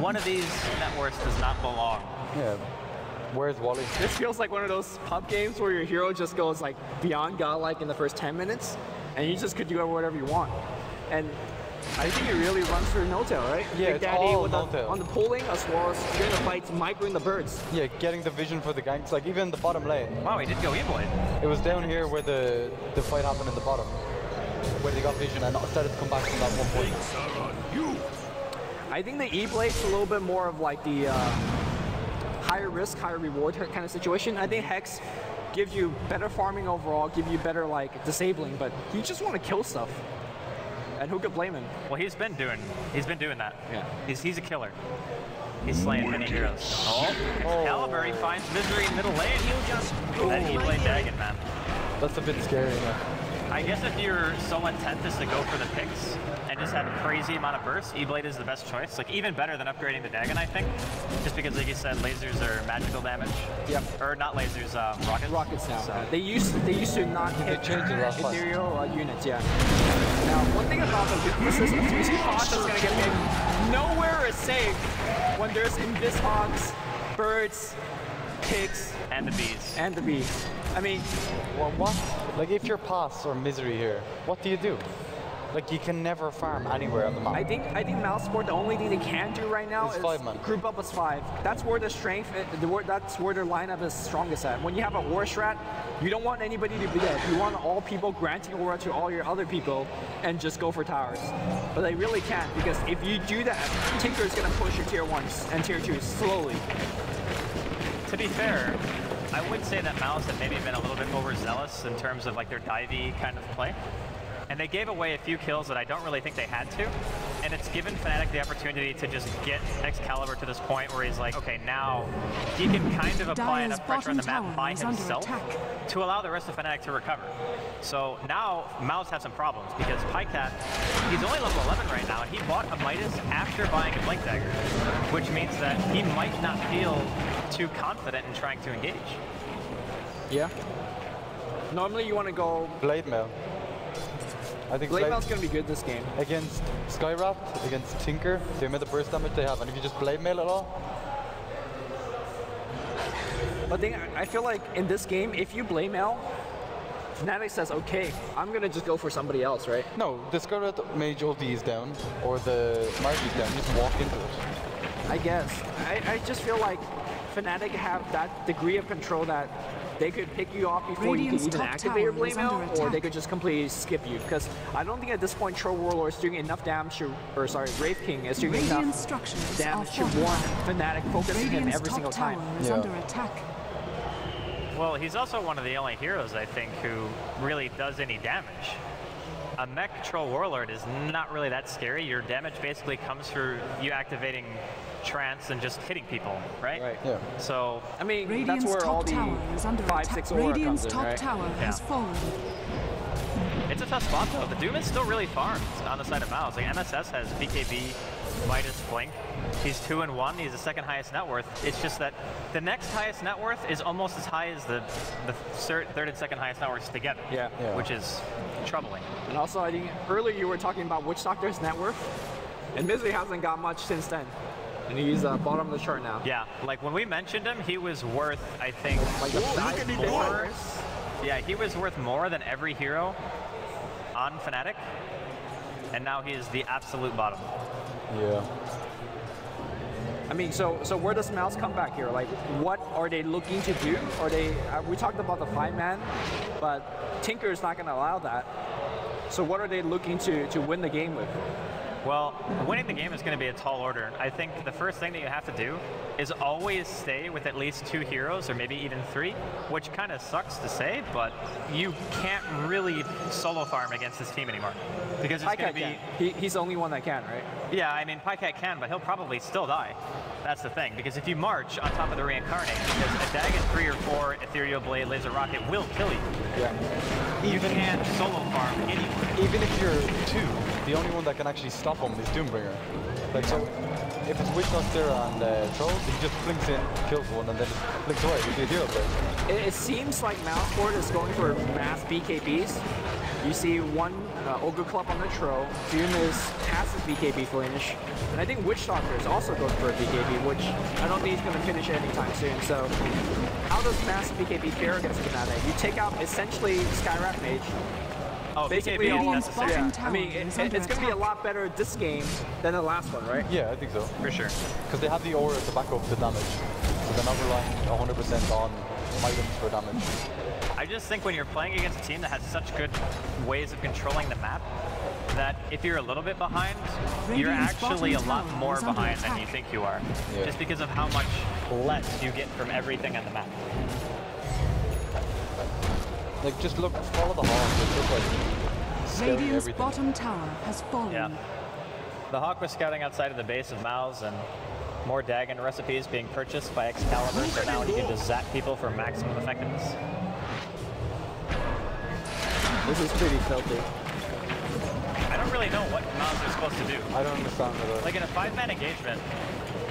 [SPEAKER 1] one of these net worths does not belong.
[SPEAKER 3] yeah. Where's Wally?
[SPEAKER 2] This feels like one of those pub games where your hero just goes like beyond godlike in the first 10 minutes, and you just could do whatever you want. And I think it really runs through no-tail, right?
[SPEAKER 3] Yeah,
[SPEAKER 2] Big
[SPEAKER 3] it's
[SPEAKER 2] Daddy
[SPEAKER 3] all
[SPEAKER 2] with
[SPEAKER 3] no-tail.
[SPEAKER 2] on the pulling as well as during the fights, microing the birds.
[SPEAKER 3] Yeah, getting the vision for the ganks. Like even the bottom lane.
[SPEAKER 1] Wow, he did go E-Blade.
[SPEAKER 3] It was down here where the fight happened in the bottom, where they got vision and started to come back from that one point.
[SPEAKER 2] I think the E-Blade's a little bit more of like the higher risk, higher reward kind of situation. I think Hex gives you better farming overall, give you better like disabling, but you just want to kill stuff. And who could blame him?
[SPEAKER 1] Well, he's been doing that.
[SPEAKER 2] Yeah.
[SPEAKER 1] He's a killer. He's slaying many heroes. Oh, Excalibur, he finds Misery in middle lane. That E-Blade Dagon, man.
[SPEAKER 3] That's a bit scary, man.
[SPEAKER 1] I guess if you're so intent as to go for the picks and just have a crazy amount of bursts, E-Blade is the best choice. Like, even better than upgrading the Dagon, I think. Just because, like you said, lasers are magical damage.
[SPEAKER 2] Yep.
[SPEAKER 1] Or not lasers, rockets.
[SPEAKER 2] Rockets now. They used to not hit
[SPEAKER 3] changed it last time.
[SPEAKER 2] ethereal units, yeah. Now, one thing about the weaknesses of 3 Fox is gonna get picked. Nowhere is safe when there's Invis Hogs, birds, pigs,
[SPEAKER 1] And the bees.
[SPEAKER 2] and the bees. I mean,
[SPEAKER 3] Well, what? Like if you're Pass or Misery here, what do you do? Like you can never farm anywhere on the map.
[SPEAKER 2] I think Mouse Sport, the only thing they can do right now
[SPEAKER 3] Is
[SPEAKER 2] is
[SPEAKER 3] 5-man.
[SPEAKER 2] group up as 5. That's where the strength, that's where their lineup is strongest at. When you have a war strat, you don't want anybody to be dead. You want all people granting aura to all your other people and just go for towers. But they really can't, because if you do that, Tinker is going to push your tier 1s and tier 2s slowly.
[SPEAKER 1] To be fair, I would say that Mouz had maybe been a little bit overzealous in terms of like their divey kind of play. And they gave away a few kills that I don't really think they had to. And it's given Fnatic the opportunity to just get Excalibur to this point where he's like, okay, now he can kind of apply enough pressure on the map by himself to allow the rest of Fnatic to recover. So now Mouz has some problems because Pycat, he's only level 11 right now, and he bought a Midas after buying a Blink Dagger, which means that he might not feel too confident in trying to engage.
[SPEAKER 2] Yeah. Normally you want to go...
[SPEAKER 3] Blade Mail. I think
[SPEAKER 2] Blade Mail's going to be good this game.
[SPEAKER 3] against Skyraft, against Tinker, the amount of burst damage they have, and if you just Blade Mail it all.
[SPEAKER 2] But I feel like in this game, if you Blade Mail, Fnatic says, okay, I'm going to just go for somebody else, right?
[SPEAKER 3] No, the Skyraft Mage ulti is down, or the Mark is down, you just walk into it.
[SPEAKER 2] I guess. I just feel like Fnatic have that degree of control that they could pick you off before
[SPEAKER 4] Radiant's
[SPEAKER 2] you can even
[SPEAKER 4] top
[SPEAKER 2] activate your
[SPEAKER 4] tower
[SPEAKER 2] Blade
[SPEAKER 4] is
[SPEAKER 2] Mail,
[SPEAKER 4] under
[SPEAKER 2] or
[SPEAKER 4] attack.
[SPEAKER 2] they could just completely skip you. Because I don't think at this point Troll Warlord is doing enough damage to, or sorry, Wraith King is doing
[SPEAKER 4] Radiant
[SPEAKER 2] enough
[SPEAKER 4] structures
[SPEAKER 2] damage to
[SPEAKER 4] are
[SPEAKER 2] warrant
[SPEAKER 4] fortified.
[SPEAKER 2] Fnatic focusing him
[SPEAKER 4] Radiant's
[SPEAKER 2] every
[SPEAKER 4] top
[SPEAKER 2] single time.
[SPEAKER 4] tower is
[SPEAKER 3] Yeah.
[SPEAKER 4] under attack.
[SPEAKER 1] Well, he's also one of the only heroes, I think, who really does any damage. A mech Troll Warlord is not really that scary. Your damage basically comes through you activating trance and just hitting people, right?
[SPEAKER 2] Right.
[SPEAKER 3] Yeah.
[SPEAKER 1] So,
[SPEAKER 2] I mean,
[SPEAKER 4] Radiant's
[SPEAKER 2] that's where all
[SPEAKER 4] top
[SPEAKER 2] the
[SPEAKER 4] tower is under
[SPEAKER 2] 5/6
[SPEAKER 4] attack.
[SPEAKER 2] aura
[SPEAKER 4] Radiant's
[SPEAKER 2] comes in,
[SPEAKER 4] top
[SPEAKER 2] right?
[SPEAKER 4] tower has fallen.
[SPEAKER 1] it's a tough spot though. The Doom is still really farmed on the side of Mouz. Like MSS has BKB, Midas, Blink. He's 2-1. He's the second highest net worth. It's just that the next highest net worth is almost as high as the third and second highest net worths together.
[SPEAKER 2] Yeah.
[SPEAKER 3] Yeah.
[SPEAKER 1] Which is troubling.
[SPEAKER 2] And also, I think earlier you were talking about Witch Doctor's net worth, and Misery hasn't got much since then. And he's bottom of the chart now.
[SPEAKER 1] Yeah, like when we mentioned him, he was worth, I think,
[SPEAKER 2] Like
[SPEAKER 1] more. Yeah, he was worth more than every hero on Fnatic, and now he is the absolute bottom.
[SPEAKER 3] Yeah.
[SPEAKER 2] I mean, so where does Mouse come back here? Like, what are they looking to do? Are they? We talked about the 5-man, but Tinker is not going to allow that. So what are they looking to win the game with?
[SPEAKER 1] Well, winning the game is going to be a tall order. I think the first thing that you have to do is always stay with at least 2 heroes, or maybe even 3, which kind of sucks to say, but you can't really solo farm against this team anymore. Because it's going to be...
[SPEAKER 2] He's the only one that can, right?
[SPEAKER 1] Yeah, I mean, Pycat can, but he'll probably still die. That's the thing, because if you march on top of the Reincarnate, because a Dagon 3 or 4, Ethereal Blade, Laser Rocket will kill you.
[SPEAKER 3] Yeah.
[SPEAKER 1] You can't solo farm anywhere.
[SPEAKER 3] Even if you're 2, the only one that can actually stop him is Doombringer. Like, so if it's Witch Doctor and Trolls, he just blinks in, kills one, and then just blinks away with the Hero Blade.
[SPEAKER 2] It seems like Mouseboard is going for mass BKBs. You see one Ogre Club on the Tro, Doom has his BKB finish, and I think Witch Doctor is also going for a BKB, which I don't think he's going to finish anytime soon. So how does mass BKB fare against Fnatic? You take out essentially Skyraft Mage.
[SPEAKER 1] Oh,
[SPEAKER 2] Basically
[SPEAKER 1] BKB
[SPEAKER 2] all
[SPEAKER 1] is necessary.
[SPEAKER 2] yeah.
[SPEAKER 4] Tower
[SPEAKER 2] I mean,
[SPEAKER 4] is
[SPEAKER 2] it's
[SPEAKER 4] under
[SPEAKER 2] going to be a
[SPEAKER 4] attack.
[SPEAKER 2] lot better this game than the last one, right?
[SPEAKER 3] Yeah, I think so.
[SPEAKER 1] For sure.
[SPEAKER 3] Because they have the aura to back up the damage. So they're not relying 100% on items for damage.
[SPEAKER 1] I just think when you're playing against a team that has such good ways of controlling the map, that if you're a little bit behind, you're
[SPEAKER 4] Radiant's
[SPEAKER 1] actually a
[SPEAKER 4] bottom
[SPEAKER 1] lot
[SPEAKER 4] tower
[SPEAKER 1] more
[SPEAKER 4] is under
[SPEAKER 1] behind than
[SPEAKER 4] attack.
[SPEAKER 1] you think you are.
[SPEAKER 3] Yeah.
[SPEAKER 1] Just because of how much less you get from everything on the map.
[SPEAKER 3] Like, just look, follow the Hawk. It's just like scouting
[SPEAKER 4] Radiant's
[SPEAKER 3] everything.
[SPEAKER 4] bottom tower has fallen.
[SPEAKER 1] Yeah. The Hawk was scouting outside of the base of Mouz, and more Dagon recipes being purchased by Excalibur, so now he can just zap people for maximum effectiveness.
[SPEAKER 2] This is pretty filthy.
[SPEAKER 1] I don't really know what Mouz is supposed to do.
[SPEAKER 3] I don't understand it at all.
[SPEAKER 1] Like in a 5-man engagement,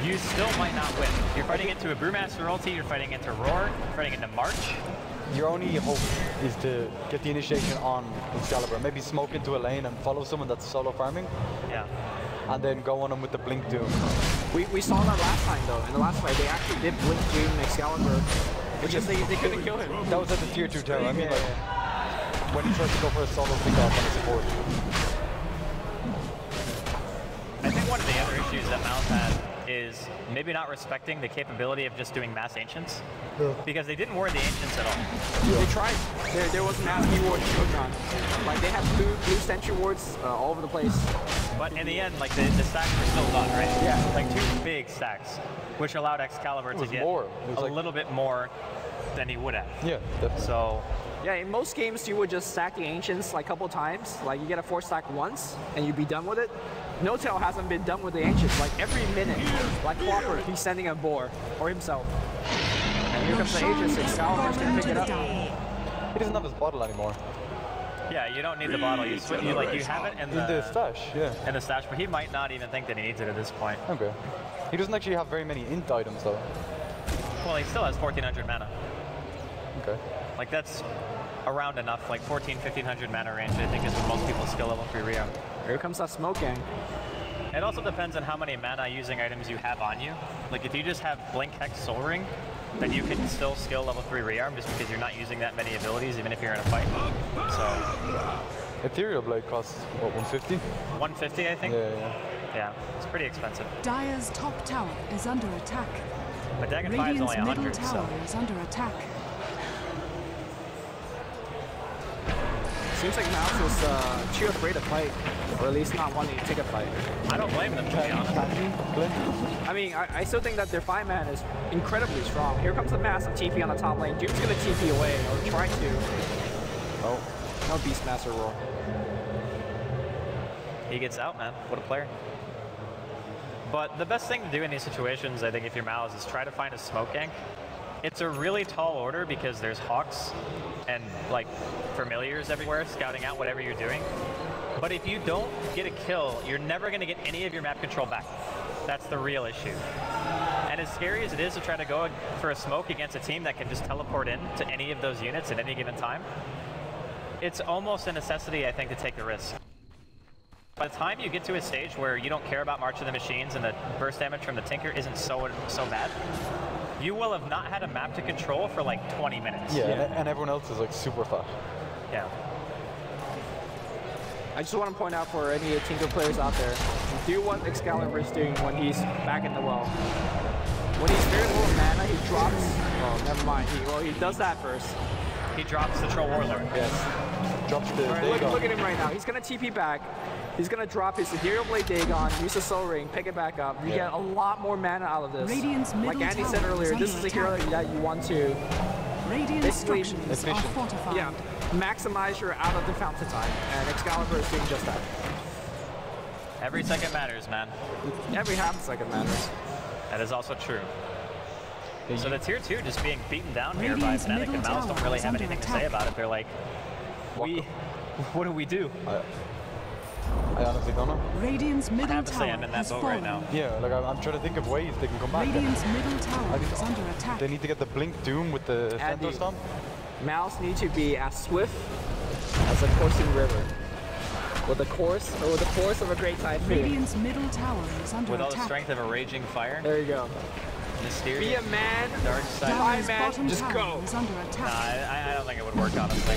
[SPEAKER 1] you still might not win. You're fighting into a Brewmaster ulti, you're fighting into Roar, you're fighting into March.
[SPEAKER 3] Your only hope is to get the initiation on Excalibur. Maybe smoke into a lane and follow someone that's solo farming,
[SPEAKER 1] Yeah.
[SPEAKER 3] and then go on them with the Blink Doom.
[SPEAKER 2] We saw that last time though. In the last fight, they actually did blink Doom Excalibur, which is they couldn't kill him.
[SPEAKER 3] That was at the tier 2 tower. I mean, like, when he tries to go for a solo pick off on a support.
[SPEAKER 1] I think one of the other issues that Mouz had is maybe not respecting the capability of just doing mass ancients. Because they didn't ward the ancients at all.
[SPEAKER 2] They tried. There was mass keyboard Shogun. Like they had blue sentry wards all over the place.
[SPEAKER 1] But in the end, like the stacks were still done, right?
[SPEAKER 2] Yeah.
[SPEAKER 1] Like 2 big stacks, which allowed Excalibur to
[SPEAKER 3] was
[SPEAKER 1] get
[SPEAKER 3] more. It was
[SPEAKER 1] a
[SPEAKER 3] like-
[SPEAKER 1] little bit more than he would have.
[SPEAKER 3] Yeah, definitely.
[SPEAKER 1] So,
[SPEAKER 2] Yeah, in most games you would just stack the ancients like a couple times. Like you get a 4-stack once and you'd be done with it. No-Tail hasn't been done with the ancients. Like every minute, like clockwork, he's sending a boar or himself. And here comes the Aegis. Excalibur's gonna pick it up.
[SPEAKER 3] He doesn't have his bottle anymore.
[SPEAKER 1] yeah, you don't need the bottle. You have it in
[SPEAKER 3] In the stash, yeah.
[SPEAKER 1] in the stash, but he might not even think that he needs it at this point.
[SPEAKER 3] Okay. He doesn't actually have very many int items though.
[SPEAKER 1] Well, he still has 1,400 mana.
[SPEAKER 3] Okay.
[SPEAKER 1] Like that's around enough, like 1500 mana range, I think is what most people skill level 3 Rio.
[SPEAKER 2] Here comes that smoking.
[SPEAKER 1] It also depends on how many mana using items you have on you. Like if you just have Blink, Hex, Soul Ring, then you can still skill level 3 rearm just because you're not using that many abilities even if you're in a fight. So
[SPEAKER 3] Ethereal Blade costs, what, 150?
[SPEAKER 1] 150, I think? Yeah, it's pretty expensive.
[SPEAKER 4] Dire's top tower is under attack.
[SPEAKER 1] But Dagon 5 is
[SPEAKER 4] Radiant's
[SPEAKER 1] only
[SPEAKER 4] middle
[SPEAKER 1] 100,
[SPEAKER 4] tower
[SPEAKER 1] so...
[SPEAKER 4] is under attack.
[SPEAKER 2] Seems like Mouz is too afraid to fight, or at least not wanting to take a fight.
[SPEAKER 1] I don't blame them, to be honest.
[SPEAKER 2] I mean, I still think that their 5-man is incredibly strong. Here comes a massive TP on the top lane. Doom's gonna TP away, or try to. Oh, no Beastmaster roll.
[SPEAKER 1] He gets out, man. What a player. But the best thing to do in these situations, I think, if you're Mouz, is try to find a smoke gank. It's a really tall order because there's Hawks and like familiars everywhere scouting out whatever you're doing. But if you don't get a kill, you're never going to get any of your map control back. That's the real issue. And as scary as it is to try to go for a smoke against a team that can just teleport in to any of those units at any given time, it's almost a necessity, I think, to take the risk. By the time you get to a stage where you don't care about March of the Machines and the burst damage from the Tinker isn't so bad, you will have not had a map to control for like 20 minutes.
[SPEAKER 3] Yeah, and everyone else is like super fat.
[SPEAKER 1] Yeah.
[SPEAKER 2] I just want to point out for any Tinker players out there, do what Excalibur is doing when he's back in the well. When he's very low mana, he drops. Oh, never mind. He does that first.
[SPEAKER 1] He drops the Troll Warlord.
[SPEAKER 3] Yes. Drops the Dagon.
[SPEAKER 2] Look at him right now. He's going to TP back. He's going to drop his Ethereal Blade Dagon, use the Soul Ring, pick it back up. You get a lot more mana out of this.
[SPEAKER 4] Radiant's
[SPEAKER 2] like Andy said earlier, this is a hero that you want to
[SPEAKER 4] Radiant structures are
[SPEAKER 3] efficient.
[SPEAKER 4] fortified.
[SPEAKER 2] Yeah, maximize your out of the fountain time, and Excalibur is doing just that.
[SPEAKER 1] Every second matters, man.
[SPEAKER 2] Every half second matters.
[SPEAKER 1] That is also true. So the tier 2 just being beaten down here by
[SPEAKER 4] Radiant's
[SPEAKER 1] Fnatic and
[SPEAKER 4] middle
[SPEAKER 1] Mouz don't
[SPEAKER 4] tower
[SPEAKER 1] really
[SPEAKER 4] is
[SPEAKER 1] have
[SPEAKER 4] under
[SPEAKER 1] anything to
[SPEAKER 4] attack.
[SPEAKER 1] say about it. They're like, what do we do?
[SPEAKER 3] I honestly don't know.
[SPEAKER 4] Radiant's
[SPEAKER 1] I
[SPEAKER 4] middle
[SPEAKER 1] have to say
[SPEAKER 4] tower
[SPEAKER 1] I'm in that
[SPEAKER 4] has
[SPEAKER 1] boat
[SPEAKER 4] fallen.
[SPEAKER 1] right now.
[SPEAKER 3] Yeah, like I'm trying to think of ways they can come back.
[SPEAKER 4] Radiant's middle tower
[SPEAKER 3] I think
[SPEAKER 4] is under attack.
[SPEAKER 3] they need to get the Blink Doom with the
[SPEAKER 2] Andy.
[SPEAKER 3] Centaur Stomp.
[SPEAKER 2] Mouse need to be as swift as a coursing river. With the course of a great typhoon.
[SPEAKER 4] Radiant's middle tower is under
[SPEAKER 1] With all
[SPEAKER 4] attack.
[SPEAKER 1] the strength of a raging fire,
[SPEAKER 2] There you go.
[SPEAKER 1] mysterious,
[SPEAKER 2] Be a man,
[SPEAKER 1] dark side.
[SPEAKER 4] Dire's
[SPEAKER 2] man,
[SPEAKER 4] bottom
[SPEAKER 2] just
[SPEAKER 4] tower
[SPEAKER 2] go.
[SPEAKER 4] is under
[SPEAKER 1] Nah,
[SPEAKER 4] attack.
[SPEAKER 1] I don't think it would work, honestly.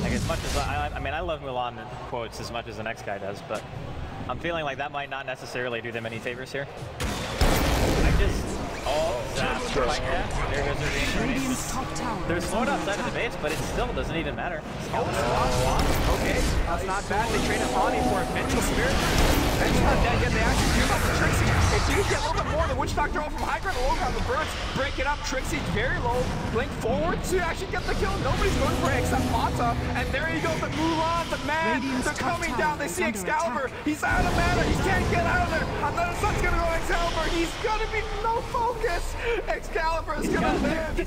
[SPEAKER 1] Like as much as I mean, I love Mulan quotes as much as the next guy does, but I'm feeling like that might not necessarily do them any favors here. I just zap like that. There goes their
[SPEAKER 4] Radiant's
[SPEAKER 1] reincarnation.
[SPEAKER 4] top tower
[SPEAKER 1] They're
[SPEAKER 4] is
[SPEAKER 1] slowed
[SPEAKER 4] under
[SPEAKER 1] outside of the
[SPEAKER 4] attack.
[SPEAKER 1] base, but it still doesn't even matter.
[SPEAKER 2] Okay, that's not bad. They traded Bonnie for a Mental Spirit. Mental not dead yet. They actually do up the Trixie. If you get a little bit more, the Witch Doctor off from high ground, low ground, the birds break it up. Trixie very low. Blink forward to actually get the kill. Nobody's going for it except Mata. And there you go, the Mulan, the man.
[SPEAKER 4] Radiant's
[SPEAKER 2] They're
[SPEAKER 4] top
[SPEAKER 2] coming
[SPEAKER 4] tower
[SPEAKER 2] down. They
[SPEAKER 4] is
[SPEAKER 2] see
[SPEAKER 4] under
[SPEAKER 2] Excalibur.
[SPEAKER 4] attack.
[SPEAKER 2] He's out of mana. He can't get out of there. Another sun's gonna go on Excalibur. He's gonna be no focus. Excalibur is gonna live.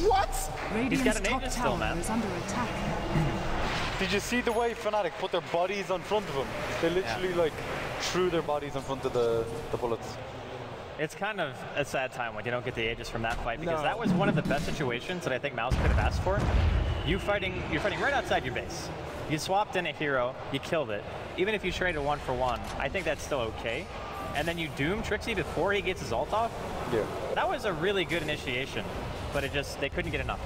[SPEAKER 2] What?
[SPEAKER 4] Radiant's
[SPEAKER 1] got an
[SPEAKER 4] top
[SPEAKER 1] Aegis still,
[SPEAKER 4] tower
[SPEAKER 1] man.
[SPEAKER 4] is under attack.
[SPEAKER 3] Did you see the way Fnatic put their bodies in front of them? They literally like threw their bodies in front of the bullets.
[SPEAKER 1] It's kind of a sad time when you don't get the Aegis from that fight because
[SPEAKER 2] No.
[SPEAKER 1] that was one of the best situations that I think Mouz could have asked for. You're fighting right outside your base. You swapped in a hero, you killed it. Even if you traded 1-for-1, I think that's still okay. And then you doom Trixie before he gets his ult off.
[SPEAKER 3] Yeah.
[SPEAKER 1] That was a really good initiation, but they couldn't get enough.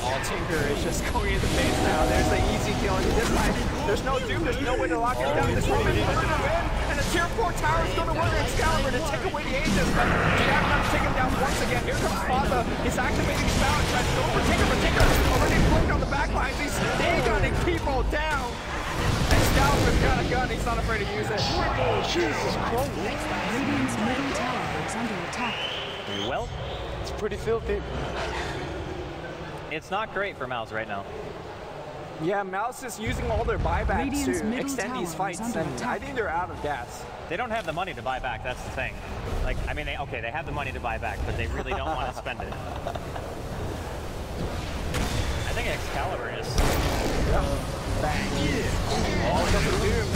[SPEAKER 2] All Tinker is just going into base now. There's the easy kill. And this time, there's no Doom. There's no way to lock it down. This Roman is going to win. And the tier 4 tower is going to work Excalibur to take away the Aegis. But you have to take him down once again. Here comes Mata. He's activating his balance. Tries to go for Tinker, but Tinker already blinked on the back lines. He's gunning people down. Excalibur's got a gun. He's not afraid to use it.
[SPEAKER 3] Jesus Christ.
[SPEAKER 4] Radiant's middle tower is under attack.
[SPEAKER 1] Well,
[SPEAKER 3] It's pretty filthy.
[SPEAKER 1] it's not great for Mouz right now.
[SPEAKER 2] Yeah, Mouse is using all their buybacks
[SPEAKER 4] Radiant's
[SPEAKER 2] to
[SPEAKER 4] middle
[SPEAKER 2] extend these
[SPEAKER 4] tower is
[SPEAKER 2] fights,
[SPEAKER 4] under
[SPEAKER 2] and I
[SPEAKER 4] attack.
[SPEAKER 2] think they're out of gas.
[SPEAKER 1] They don't have the money to buy back, that's the thing. Like, I mean, they have the money to buy back, but they really don't want to spend it. I think Excalibur is...
[SPEAKER 2] Bang. All comes the Doom.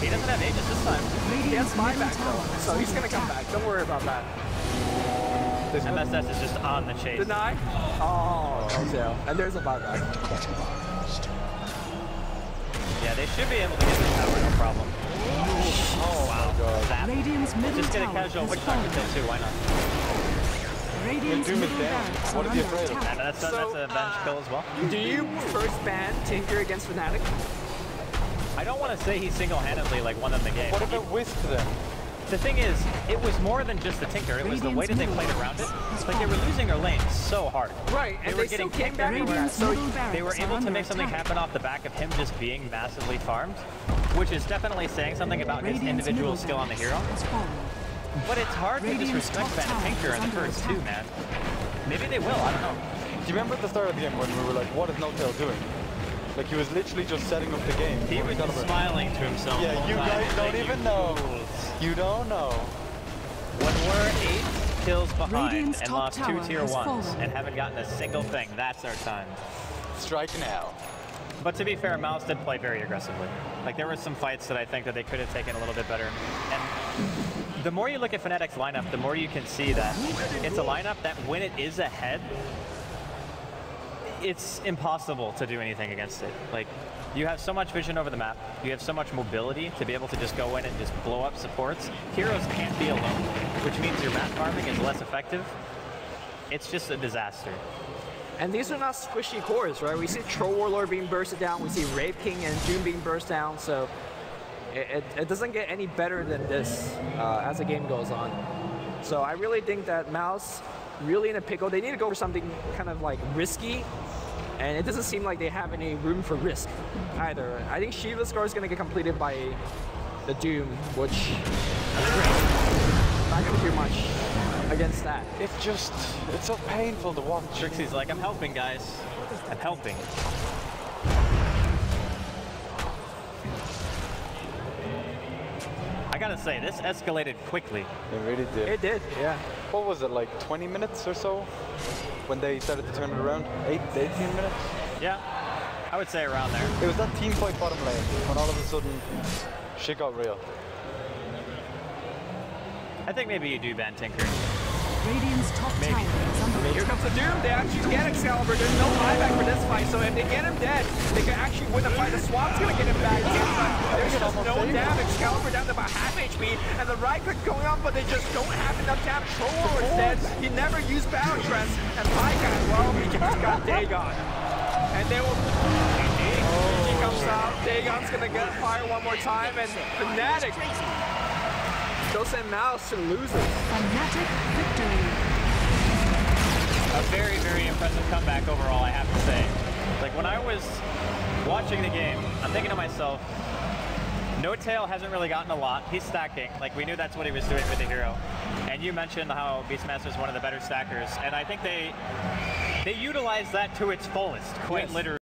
[SPEAKER 1] He doesn't have Aegis this time.
[SPEAKER 2] He has
[SPEAKER 4] Radiant's middle
[SPEAKER 2] buyback
[SPEAKER 4] tower
[SPEAKER 2] though,
[SPEAKER 4] is
[SPEAKER 2] so he's
[SPEAKER 4] under
[SPEAKER 2] gonna come
[SPEAKER 4] attack.
[SPEAKER 2] back. Don't worry about that.
[SPEAKER 1] MSS is just on the chase.
[SPEAKER 2] Deny. Oh, no. And there's a buyback.
[SPEAKER 1] Yeah, they should be able to get this tower, no problem. Oh, wow. Zap.
[SPEAKER 4] Radiant's middle
[SPEAKER 1] Just get a
[SPEAKER 4] tower
[SPEAKER 1] casual
[SPEAKER 4] is
[SPEAKER 1] witch doctor
[SPEAKER 4] falling.
[SPEAKER 1] kill too, why not?
[SPEAKER 4] Radiant's
[SPEAKER 3] Doom is
[SPEAKER 4] middle
[SPEAKER 3] down.
[SPEAKER 4] barracks
[SPEAKER 3] What
[SPEAKER 4] are
[SPEAKER 3] is he
[SPEAKER 4] under
[SPEAKER 3] afraid of?
[SPEAKER 4] attack.
[SPEAKER 1] And that's a bench kill as well.
[SPEAKER 2] Do you first ban Tinker against Fnatic?
[SPEAKER 1] I don't want to say he single-handedly like won them the game.
[SPEAKER 3] What if it whisked them?
[SPEAKER 1] The thing is, it was more than just the Tinker. It was the way that they played around it. Like they were losing their lane so hard.
[SPEAKER 2] Right, and
[SPEAKER 1] were
[SPEAKER 2] they still
[SPEAKER 1] getting
[SPEAKER 2] came back
[SPEAKER 1] kicked
[SPEAKER 2] from that.
[SPEAKER 4] Radiant's
[SPEAKER 2] So
[SPEAKER 4] middle
[SPEAKER 1] They were
[SPEAKER 4] barracks are
[SPEAKER 1] able to
[SPEAKER 4] under
[SPEAKER 1] make something
[SPEAKER 4] attack.
[SPEAKER 1] happen off the back of him just being massively farmed, which is definitely saying something about his
[SPEAKER 4] Radiant's
[SPEAKER 1] individual
[SPEAKER 4] middle
[SPEAKER 1] skill on the hero.
[SPEAKER 4] barracks is falling.
[SPEAKER 1] But it's hard to
[SPEAKER 4] Radiant's
[SPEAKER 1] disrespect
[SPEAKER 4] top
[SPEAKER 1] that
[SPEAKER 4] tower
[SPEAKER 1] Tinker
[SPEAKER 4] is
[SPEAKER 1] in the
[SPEAKER 4] under
[SPEAKER 1] first
[SPEAKER 4] attack.
[SPEAKER 1] two, man. Maybe they will, I don't know.
[SPEAKER 3] Do you remember at the start of the game when we were like, what is No-Tail doing? Like he was literally just setting up the game.
[SPEAKER 1] He was just smiling to himself.
[SPEAKER 3] Yeah,
[SPEAKER 1] the whole
[SPEAKER 3] you
[SPEAKER 1] time.
[SPEAKER 3] guys
[SPEAKER 1] He's
[SPEAKER 3] don't
[SPEAKER 1] like,
[SPEAKER 3] even
[SPEAKER 1] "You
[SPEAKER 3] know.
[SPEAKER 1] fools."
[SPEAKER 3] You don't know.
[SPEAKER 1] When we're 8 kills behind
[SPEAKER 4] Radiant's
[SPEAKER 1] and
[SPEAKER 4] top
[SPEAKER 1] lost 2
[SPEAKER 4] tower
[SPEAKER 1] tier
[SPEAKER 4] has
[SPEAKER 1] 1s
[SPEAKER 4] fallen.
[SPEAKER 1] and haven't gotten a single thing, that's our time.
[SPEAKER 3] Strike now.
[SPEAKER 1] But to be fair, Mouz did play very aggressively. Like there were some fights that I think that they could have taken a little bit better. And the more you look at Fnatic's lineup, the more you can see that it's a lineup that when it is ahead, it's impossible to do anything against it. Like you have so much vision over the map, you have so much mobility to be able to just go in and just blow up supports. Heroes can't be alone, which means your map farming is less effective. It's just a disaster.
[SPEAKER 2] And these are not squishy cores, right? We see Troll Warlord being bursted down, we see Rape King and Doom being burst down, so it doesn't get any better than this as the game goes on. So I really think that Mouz really in a pickle. They need to go for something kind of like risky, and it doesn't seem like they have any room for risk either. I think Shiva score is going to get completed by the Doom, which is great. Not going to do much against that.
[SPEAKER 3] It's so painful to watch.
[SPEAKER 1] Trixie's like, I'm helping, guys. I'm helping. I gotta say, this escalated quickly.
[SPEAKER 3] It really did.
[SPEAKER 2] It did, yeah.
[SPEAKER 3] What was it, like 20 minutes or so? When they started to turn it around? 8 to 18 minutes?
[SPEAKER 1] Yeah, I would say around there.
[SPEAKER 3] It was that team fight bottom lane when all of a sudden shit got real.
[SPEAKER 1] I think maybe you do ban Tinker.
[SPEAKER 4] Radiant's top tower is under
[SPEAKER 2] Here
[SPEAKER 4] attack.
[SPEAKER 2] comes the Doom. They actually get Excalibur. There's no buyback for this fight, so if they get him dead, they can actually win the fight. The Swap's gonna get him back in, but there's just no damage. Excalibur down to about half HP, and the right click going on, but they just don't have enough damage. Troll Warlord's dead. He never used Battle Tress, and Pyka, well, he just got Dagon. And they will... He comes out. Dagon's gonna get fire one more time, and Fnatic still send Mouz to the losers.
[SPEAKER 4] Fnatic victory.
[SPEAKER 1] A very, very impressive comeback overall, I have to say. Like, when I was watching the game, I'm thinking to myself, No-Tail hasn't really gotten a lot. He's stacking. Like, we knew that's what he was doing with the hero. And you mentioned how Beastmaster is one of the better stackers, and I think they utilized that to its fullest, quite literally.